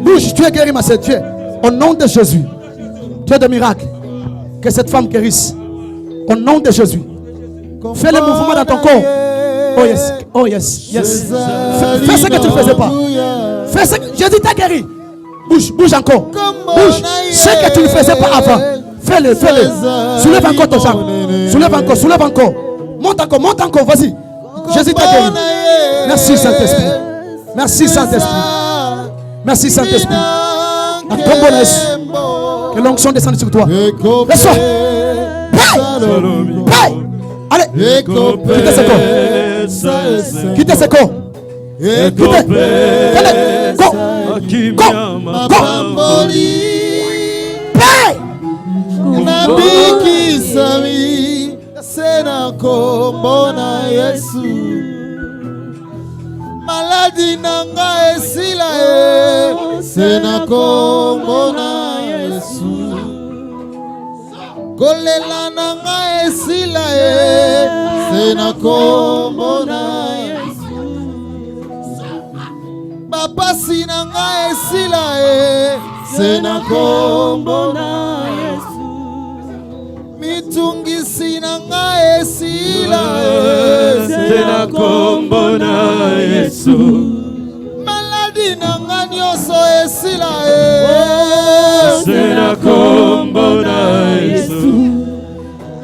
Bouge, tu es guéri, ma sœur. Tu es. Au nom de Jésus. Tu es de miracle. Que cette femme guérisse. Au nom de Jésus. Fais le mouvement dans ton corps. Oh yes, oh yes, yes. Fais ce que tu ne faisais pas. Fais ce que Jésus t'a guéri. Bouge, bouge encore. Bouge. Ce que tu ne faisais pas avant. Fais-le, fais-le. Soulève encore ton jambe. Soulève encore, soulève encore. Monte encore, vas-y. Jésus t'a guéri. Merci Saint-Esprit. Merci Saint-Esprit. Merci Saint-Esprit. La combonesse. Que l'onction descende sur toi. Laisse-toi. Paye. Allez. Quittez ce corps. Quittez ce corps. Quittez. Allez. Go. Paye. nabikisami sena kombo na Yesu maladi nanga esila sena kombo na Yesu kolela nanga esila sena kombo na Yesu bapasi nanga esila sena kombo na Yesu mitungisi nanga esila Sena kombo na Yesu. maladi nanga nyonso esila Sena kombo na Yesu.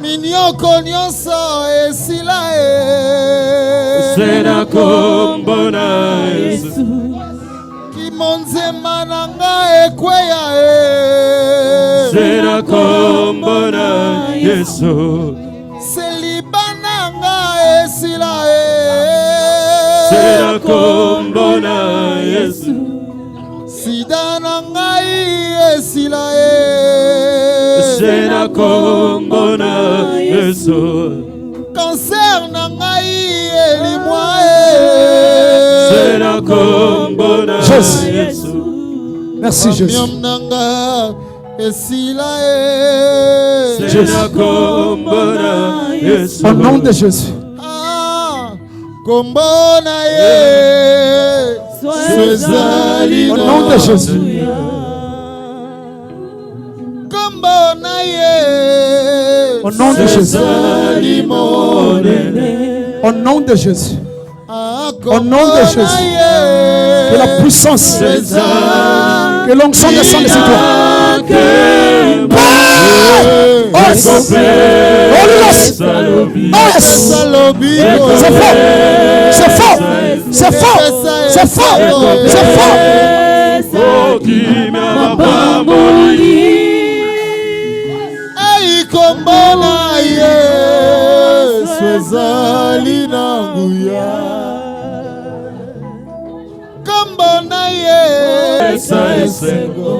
minyoko nyonso esila Sena kombo na Yesu. kimonzema nanga ekweya Sena kombo na Yesu. seliba nanga esila Sena kombo na Yesu. sida nanga esila Sena kombo na Yesu. cancer nanga elimwa Sena kombo na Jésus. Yesu. Merci Jésus. miom nanga esila Sena kombo na Yesu. Au nom de Jésus. kombo na ye ezali Au nom de Jésus. kombo na ye Au nom de Jésus. ezali monene Au nom de Jésus. Au nom de Jésus. Que la puissance, que l'onction descende sur toi. Oh yes. Holy Ghost. Oh yes. C'est fort. C'est fort. C'est fort. C'est fort. C'est fort. Ai kombo na Yesu ezali na nguya kombo na Yesu esengo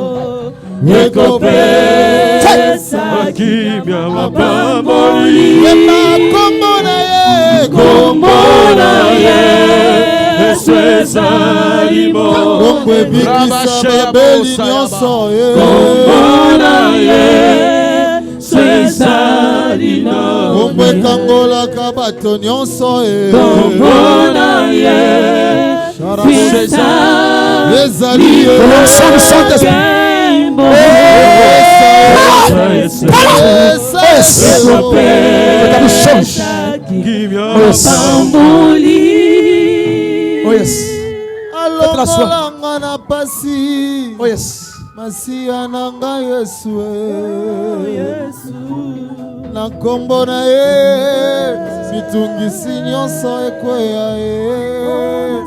ekopesa Kimya mapamboli. yema kombo na ye Kombo na Yesu ezali mo. kombo ebikisa babeli nyonso ye Kombo na Yesu ezali no. kombo ekangolaka bato nyonso ye Kombo na Yesu ezali ye Que l'onction du Saint-Esprit. Que ta bouche change. Oh yes. Oh yes. Faites la soie. nga na pasi. Oh yes. Masiya na nga Yesu. Na kombo na ye mitungisi nyonso ekweya ye.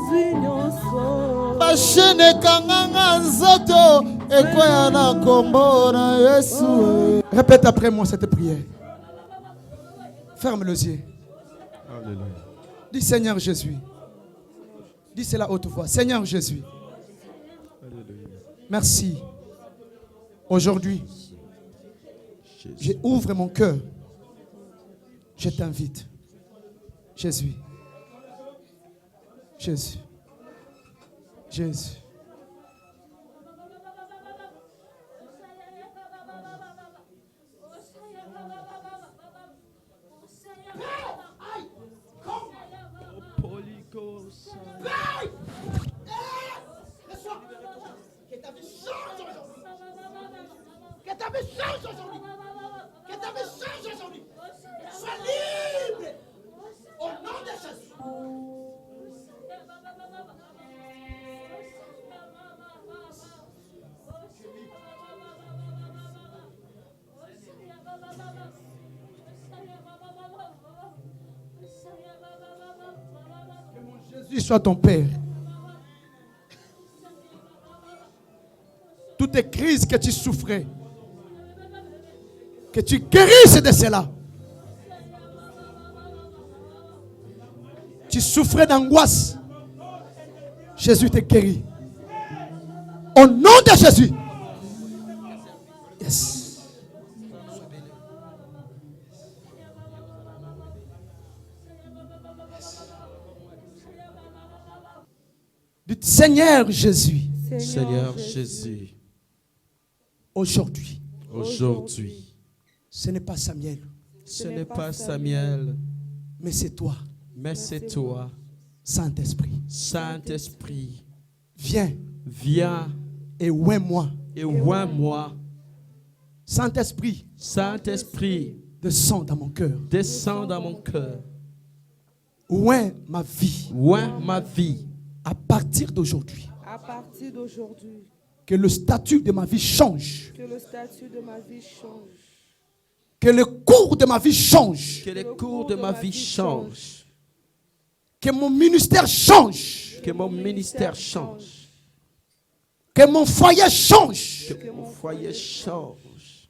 Bashene kanganga nzoto ekweya na kombo na Yesu. Répète après moi cette prière. Ferme les yeux. Alléluia. Dis Seigneur Jésus. Dis c'est la haute voix. Seigneur Jésus. Merci. Aujourd'hui, j'ouvre mon cœur. Je t'invite. Jésus. Jésus. Jésus. Que ta vie change aujourd'hui. Que ta vie change aujourd'hui. Sois libre. Au nom de Jésus. Jésus soit ton Père. Toutes les crises que tu souffrais, que tu guérisses de cela. Tu souffrais d'angoisse. Jésus te guérit. Au nom de Jésus. Yes. Dites Seigneur Jésus. Seigneur Jésus, Aujourd'hui, aujourd'hui, ce n'est pas Samuel, ce n'est pas Samuel, mais c'est toi, mais c'est toi, Saint-Esprit. Saint-Esprit. Viens Viens et oins-moi. et oins-moi. Saint-Esprit, Saint-Esprit, descends dans mon cœur. descends dans mon cœur. Oins ma vie. Oins ma vie. À partir d'aujourd'hui, À partir d'aujourd'hui, que le statut de ma vie change. que le statut de ma vie change. Que le cours de ma vie change. Que les cours de ma vie changent. Que mon ministère change. Que mon ministère change. Que mon foyer change. Que mon foyer change.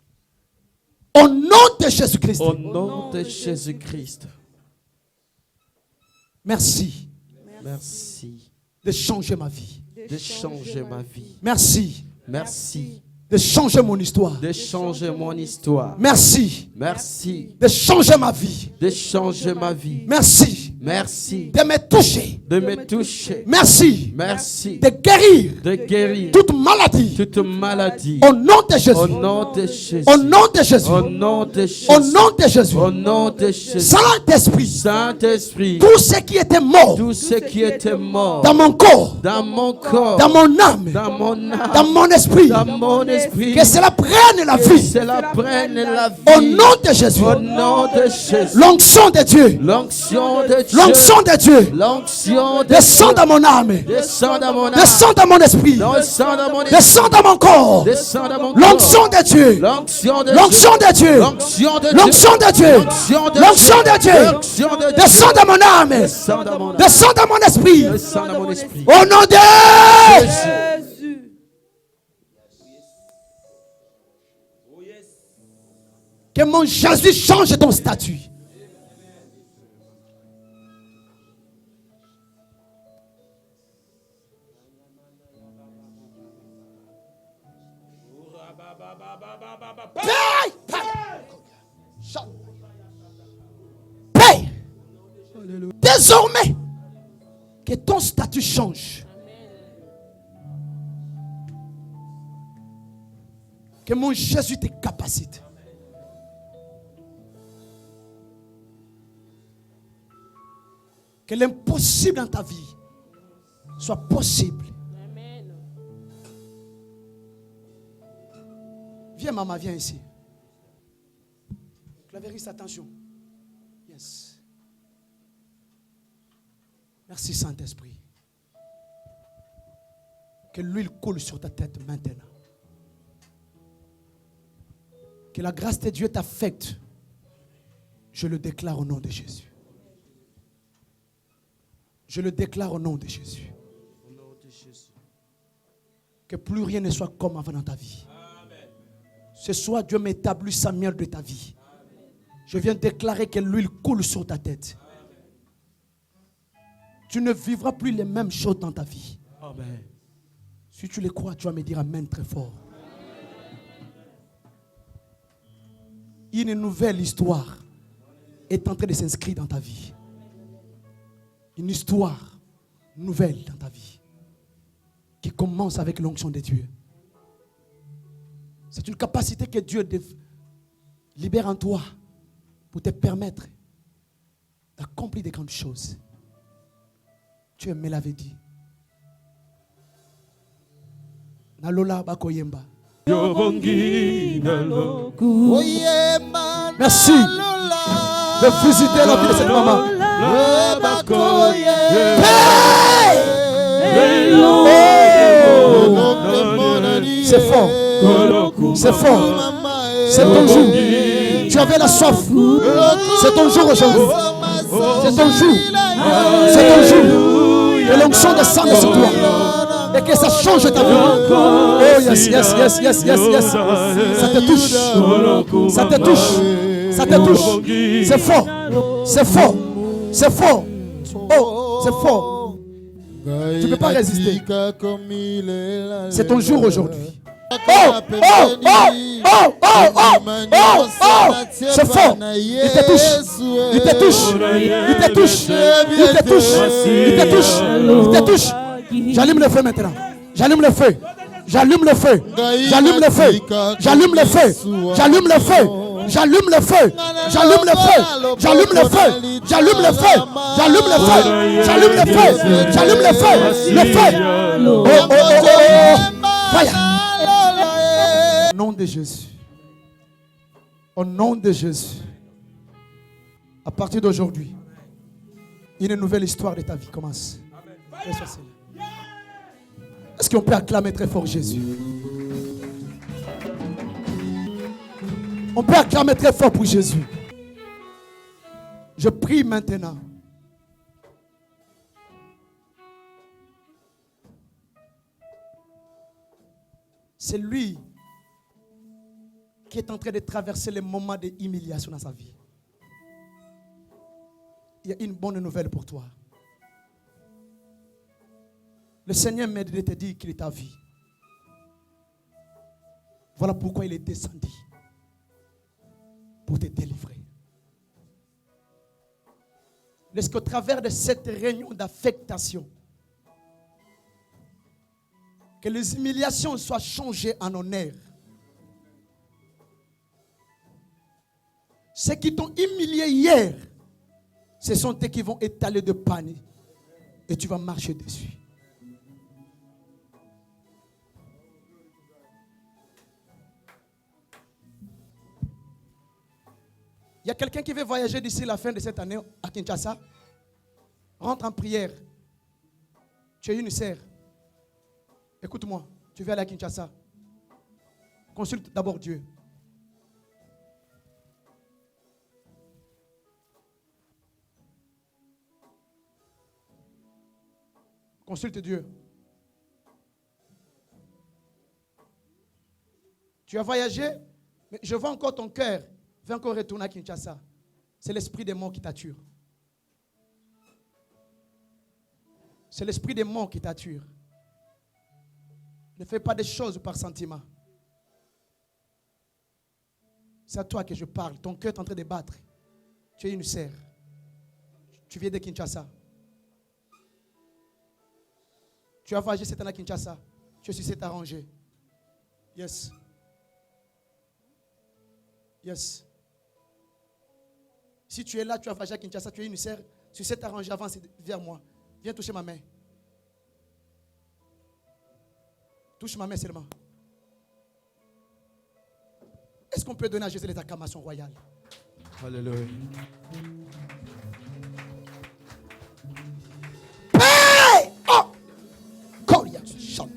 Au nom de Jésus-Christ. Au nom de Jésus-Christ. Merci Merci de changer ma vie. de changer ma vie. Merci Merci de changer mon histoire. de changer mon histoire. Merci Merci de changer ma vie. de changer ma vie. Merci Merci de me toucher. de me toucher. Merci Merci de guérir de guérir toute maladie. toute maladie. Au nom de Jésus. Au nom de Jésus. Au nom de Jésus. Au nom de Jésus. Au nom de Jésus. Au nom de Jésus. Saint-Esprit. Saint-Esprit, Tout ce qui était mort tout ce qui était mort dans mon corps, dans mon corps, dans mon âme, dans mon âme, dans mon esprit, dans mon esprit, que cela prenne la que vie. cela prenne la vie. Au nom de Jésus. Au nom de Jésus. L'onction de Dieu. L'onction de Dieu. L'onction de Dieu. L'onction de Descend dans mon âme. descend dans mon âme. Descend dans mon esprit. Descend dans mon esprit. Descend dans mon corps. Descend dans mon corps. L'onction de Dieu. L'onction de L'onction Dieu. de Dieu. L'onction de Dieu. L'onction de Dieu. L'onction de L'onction de Dieu. L'onction de Dieu. Descend dans mon âme. Descend dans mon âme. Descend dans mon esprit. Descend dans mon esprit. Au nom de Jésus. que mon Jésus change ton statut. Père, désormais, que ton statut change. Que mon Jésus te capacite. Que l'impossible dans ta vie soit possible. Viens, maman, viens ici. Clavériste, attention. Yes. Merci, Saint-Esprit. Que l'huile coule sur ta tête maintenant. Que la grâce de Dieu t'affecte. Je le déclare au nom de Jésus. Je le déclare au nom de Jésus. Que plus rien ne soit comme avant dans ta vie. Ce soir, Dieu m'établit sa miel de ta vie. Je viens déclarer que l'huile coule sur ta tête. Tu ne vivras plus les mêmes choses dans ta vie. Amen. Si tu le crois, tu vas me dire Amen très fort. Une nouvelle histoire est en train de s'inscrire dans ta vie. Une histoire nouvelle dans ta vie qui commence avec l'onction de Dieu. C'est une capacité que Dieu libère en toi pour te permettre d'accomplir des grandes choses. Tu me l'avais dit. Nalola bakoyemba. Merci de visiter la vie de cette maman. C'est fort. C'est fort. C'est ton jour. Tu avais la soif. C'est ton jour aujourd'hui. C'est ton jour. C'est ton jour. Et l'onction descend sur toi. Et que ça change ta vie. Oh yes, yes, yes, yes, yes, yes. Ça te touche. Ça te touche. Ça te touche. C'est fort. C'est fort. C'est fort. Oh, c'est fort. Tu ne peux pas résister. C'est ton jour aujourd'hui. Oh, oh, oh, oh, oh, oh, oh, oh. C'est fort. Il te touche. Il te touche. Il te touche. Il te touche. Il te touche. Il te touche. J'allume le feu maintenant. J'allume le feu. J'allume le feu. J'allume le feu. J'allume le feu. J'allume le feu. J'allume le feu. J'allume le feu. J'allume le feu. J'allume le feu. J'allume le feu. J'allume le feu. J'allume le feu. Le feu. Oh, oh, oh, oh. Fire. Au nom de Jésus. Au nom de Jésus. À partir d'aujourd'hui, une nouvelle histoire de ta vie commence. Est-ce qu'on peut acclamer très fort Jésus? On peut acclamer très fort pour Jésus. Je prie maintenant. C'est lui qui est en train de traverser les moments d'humiliation dans sa vie. Il y a une bonne nouvelle pour toi. Le Seigneur m'a dit de te dire qu'il est ta vie. Voilà pourquoi il est descendu. Pour te délivrer. Laisse qu'au travers de cette réunion d'affectation, que les humiliations soient changées en honneur. Ceux qui t'ont humilié hier, ce sont eux qui vont étaler de panier. Et tu vas marcher dessus. Il y a quelqu'un qui veut voyager d'ici la fin de cette année à Kinshasa. Rentre en prière. Tu es une sœur. Écoute-moi, tu veux aller à Kinshasa. Consulte d'abord Dieu. Consulte Dieu. Tu as voyagé, mais je vois encore ton cœur. Viens encore retourner à Kinshasa. C'est l'esprit des morts qui t'attire. C'est l'esprit des morts qui t'attire. Ne fais pas des choses par sentiment. C'est à toi que je parle. Ton cœur est en train de battre. Tu es une sœur. Tu viens de Kinshasa. Tu as voyagé cette année à Kinshasa. Tu es sur cet arrangé. Yes. Yes. Si tu es là, tu as voyagé à Kinshasa, tu es une sœur, sur cet arrangé, avance vers moi. Viens toucher ma main. Touche ma main seulement. Est-ce qu'on peut donner à Jésus les acclamations royales? Alléluia. Hey! Oh! Koria chante.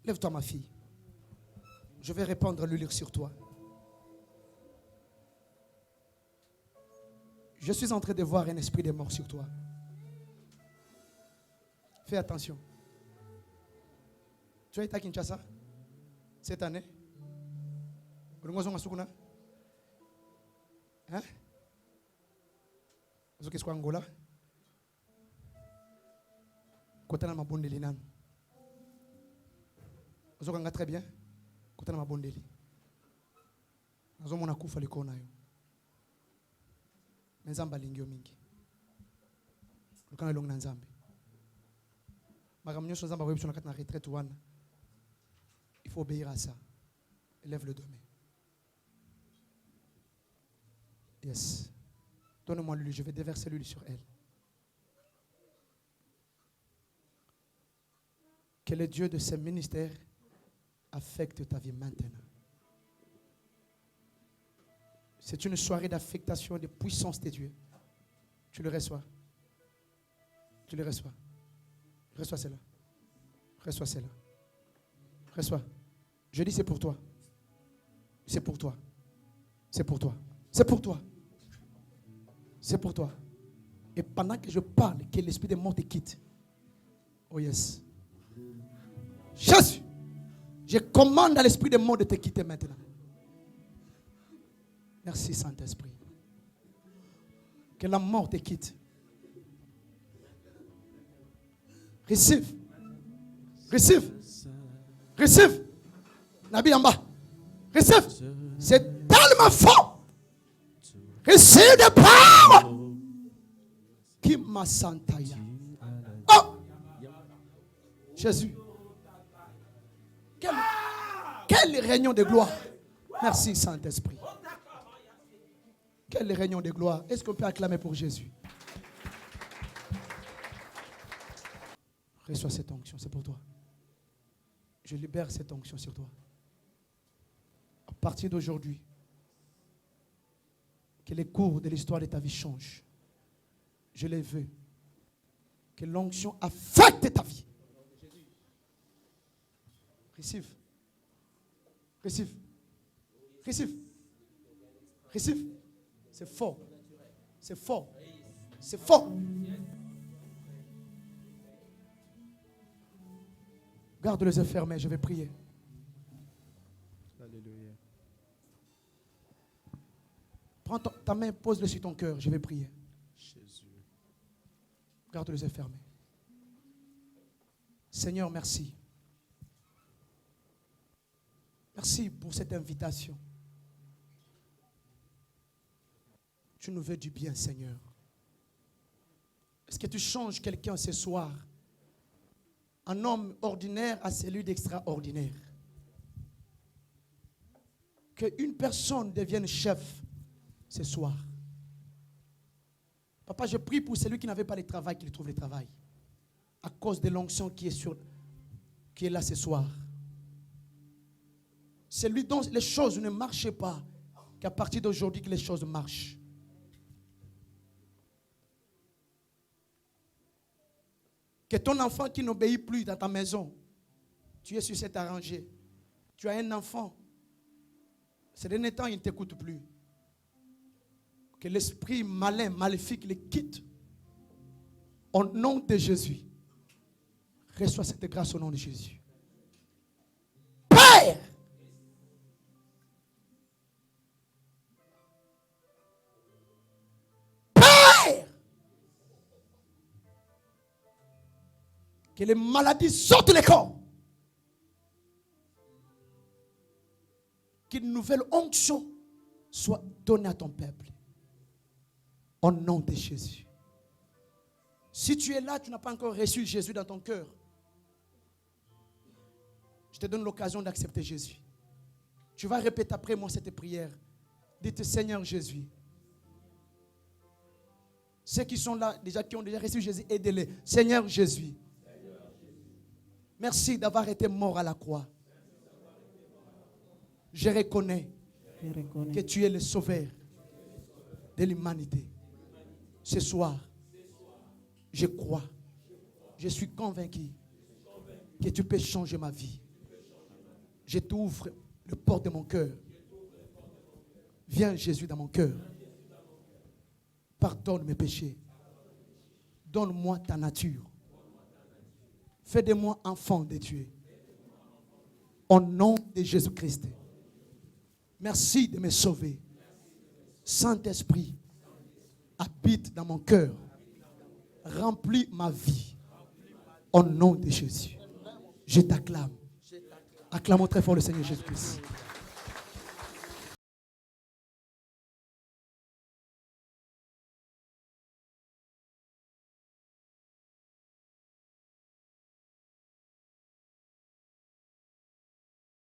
Lève-toi, ma fille. Je vais répandre l'huile sur toi. Je suis en train de voir un esprit de mort sur toi. Fais attention. Tu as été à Kinshasa cette année? Hein? Qu'est-ce Angola? Côté na mabondeli nan. Ozokanga très bien. Côté na mabondeli. Azomona kufa likona yo. Nzamba lingio mingi. Lukana long na nzambe. Makamnyo so nzamba webso na kati na retraite wana. Il faut obéir à ça. Lève le dos. Yes. Donne-moi l'huile, je vais déverser l'huile sur elle. Que le Dieu de ce ministère affecte ta vie maintenant. C'est une soirée d'affectation de puissance de Dieu. Tu le reçois. Tu le reçois. Reçois cela. Reçois cela. Reçois. Je dis c'est pour toi. C'est pour toi. C'est pour toi. C'est pour toi. C'est pour toi. Et pendant que je parle, que l'esprit de mort te quitte. Oh yes. Jésus, je commande à l'esprit de mort de te quitter maintenant. Merci Saint-Esprit. Que la mort te quitte. Receive. Receive. Receive. Nabi en bas. Receive. C'est tellement fort. Receive the power. Qui m'a santaya. Oh. Jésus. Quelle réunion de gloire. Merci Saint-Esprit. Quelle réunion de gloire. Est-ce qu'on peut acclamer pour Jésus? Reçois cette onction, c'est pour toi. Je libère cette onction sur toi. À partir d'aujourd'hui, que les cours de l'histoire de ta vie changent. Je les veux. Que l'onction affecte ta vie. Receive. Receive. Receive. Receive. C'est fort. C'est fort. C'est fort. Garde les yeux fermés, je vais prier. Alléluia. Prends ta main, pose-le sur ton cœur, je vais prier. Jésus. Garde les yeux fermés. Seigneur, merci. Merci pour cette invitation. Tu nous veux du bien, Seigneur. Est-ce que tu changes quelqu'un ce soir? Un homme ordinaire à celui d'extraordinaire. Qu'une personne devienne chef ce soir. Papa, je prie pour celui qui n'avait pas de travail, qu'il trouve le travail. À cause de l'onction qui est là ce soir. Celui dont les choses ne marchaient pas, qu'à partir d'aujourd'hui que les choses marchent. Que ton enfant qui n'obéit plus dans ta maison, tu es sur cet arrangé. Tu as un enfant. Ces derniers temps, il ne t'écoute plus. Que l'esprit malin, maléfique le quitte. Au nom de Jésus. Reçois cette grâce au nom de Jésus. Père! Père! Que les maladies sortent les corps. Qu'une nouvelle onction soit donnée à ton peuple. Au nom de Jésus. Si tu es là, tu n'as pas encore reçu Jésus dans ton cœur. Je te donne l'occasion d'accepter Jésus. Tu vas répéter après moi cette prière. Dites Seigneur Jésus. Ceux qui sont là, déjà qui ont déjà reçu Jésus, aidez-les. Seigneur Jésus. Merci d'avoir été mort à la croix. Je reconnais que tu es le sauveur de l'humanité. Ce soir, je crois, je suis convaincu que tu peux changer ma vie. Je t'ouvre le porte de mon cœur. Viens Jésus dans mon cœur. Pardonne mes péchés. Donne-moi ta nature. Fais de moi enfant de Dieu. Au nom de Jésus-Christ. Merci de me sauver. Saint-Esprit, habite dans mon cœur. Remplis ma vie. Au nom de Jésus. Je t'acclame. Acclamons très fort le Seigneur Jésus-Christ.